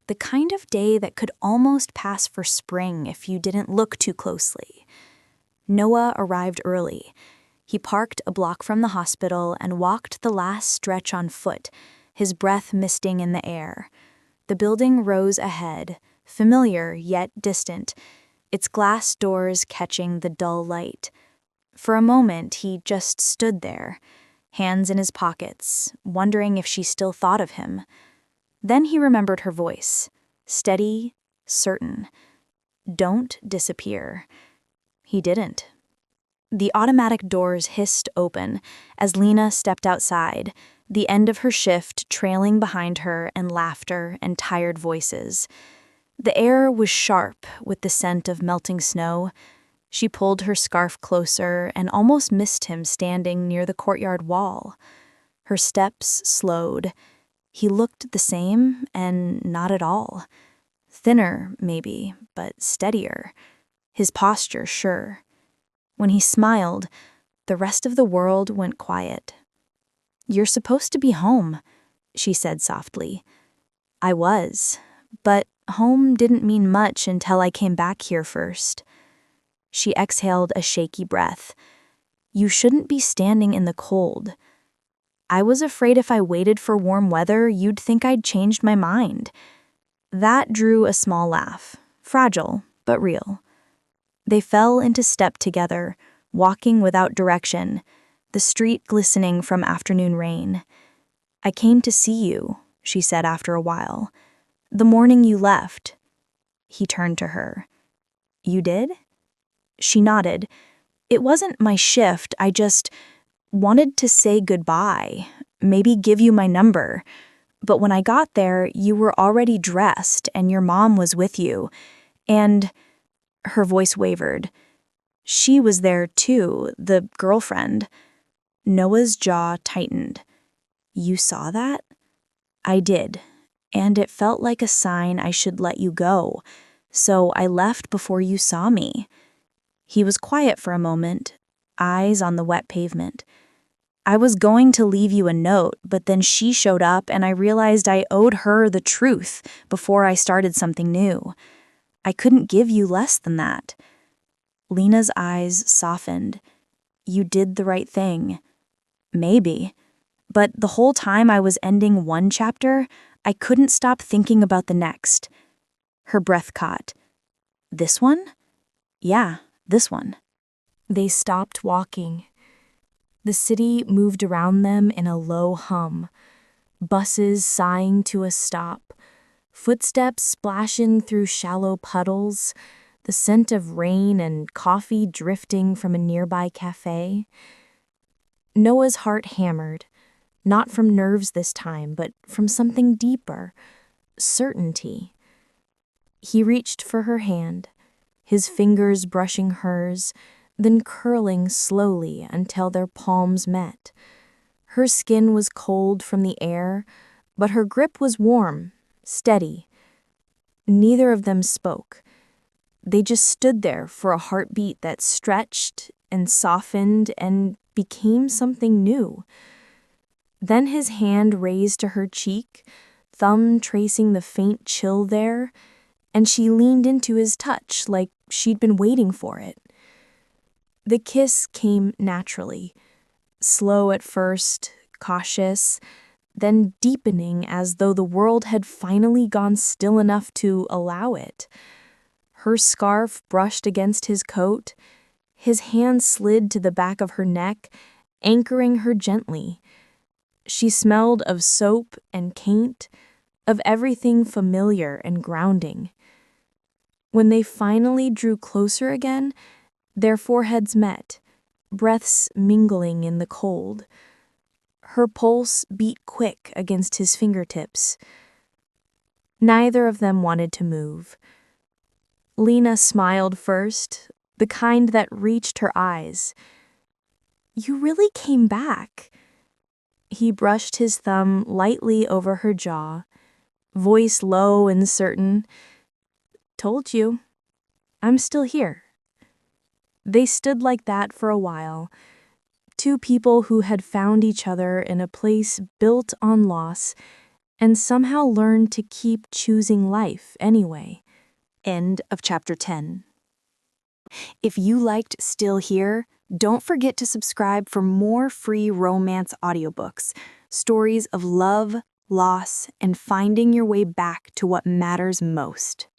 the kind of day that could almost pass for spring if you didn't look too closely. Noah arrived early. He parked a block from the hospital and walked the last stretch on foot, his breath misting in the air. The building rose ahead, familiar yet distant, its glass doors catching the dull light. For a moment, he just stood there, hands in his pockets, wondering if she still thought of him. Then he remembered her voice, steady, certain. "Don't disappear." He didn't. The automatic doors hissed open as Lena stepped outside, the end of her shift trailing behind her and laughter and tired voices. The air was sharp with the scent of melting snow. She pulled her scarf closer and almost missed him standing near the courtyard wall. Her steps slowed. He looked the same and not at all. Thinner, maybe, but steadier. His posture sure. When he smiled, the rest of the world went quiet. "You're supposed to be home," she said softly. "I was, but home didn't mean much until I came back here first." She exhaled a shaky breath. "You shouldn't be standing in the cold." "I was afraid if I waited for warm weather, you'd think I'd changed my mind." That drew a small laugh, fragile but real. They fell into step together, walking without direction, the street glistening from afternoon rain. "I came to see you," she said after a while. "The morning you left." He turned to her. "You did?" She nodded. "It wasn't my shift, I just wanted to say goodbye, maybe give you my number. But when I got there, you were already dressed and your mom was with you. And," her voice wavered, "she was there too, the girlfriend." Noah's jaw tightened. "You saw that?" "I did, and it felt like a sign I should let you go, so I left before you saw me." He was quiet for a moment, eyes on the wet pavement. "I was going to leave you a note, but then she showed up and I realized I owed her the truth before I started something new. I couldn't give you less than that." Lena's eyes softened. "You did the right thing. Maybe. But the whole time I was ending one chapter, I couldn't stop thinking about the next." Her breath caught. "This one?" "Yeah, this one." They stopped walking. The city moved around them in a low hum, buses sighing to a stop, footsteps splashing through shallow puddles, the scent of rain and coffee drifting from a nearby cafe. Noah's heart hammered, not from nerves this time, but from something deeper, certainty. He reached for her hand, his fingers brushing hers, then curling slowly until their palms met. Her skin was cold from the air, but her grip was warm, steady. Neither of them spoke. They just stood there for a heartbeat that stretched and softened and became something new. Then his hand raised to her cheek, thumb tracing the faint chill there, and she leaned into his touch like she'd been waiting for it. The kiss came naturally, slow at first, cautious, then deepening as though the world had finally gone still enough to allow it. Her scarf brushed against his coat, his hand slid to the back of her neck, anchoring her gently. She smelled of soap and paint, of everything familiar and grounding. When they finally drew closer again, their foreheads met, breaths mingling in the cold. Her pulse beat quick against his fingertips. Neither of them wanted to move. Lena smiled first, the kind that reached her eyes. "You really came back." He brushed his thumb lightly over her jaw, voice low and certain. "Told you. I'm still here." They stood like that for a while, two people who had found each other in a place built on loss and somehow learned to keep choosing life anyway. End of chapter 10. If you liked Still Here, don't forget to subscribe for more free romance audiobooks, stories of love, loss, and finding your way back to what matters most.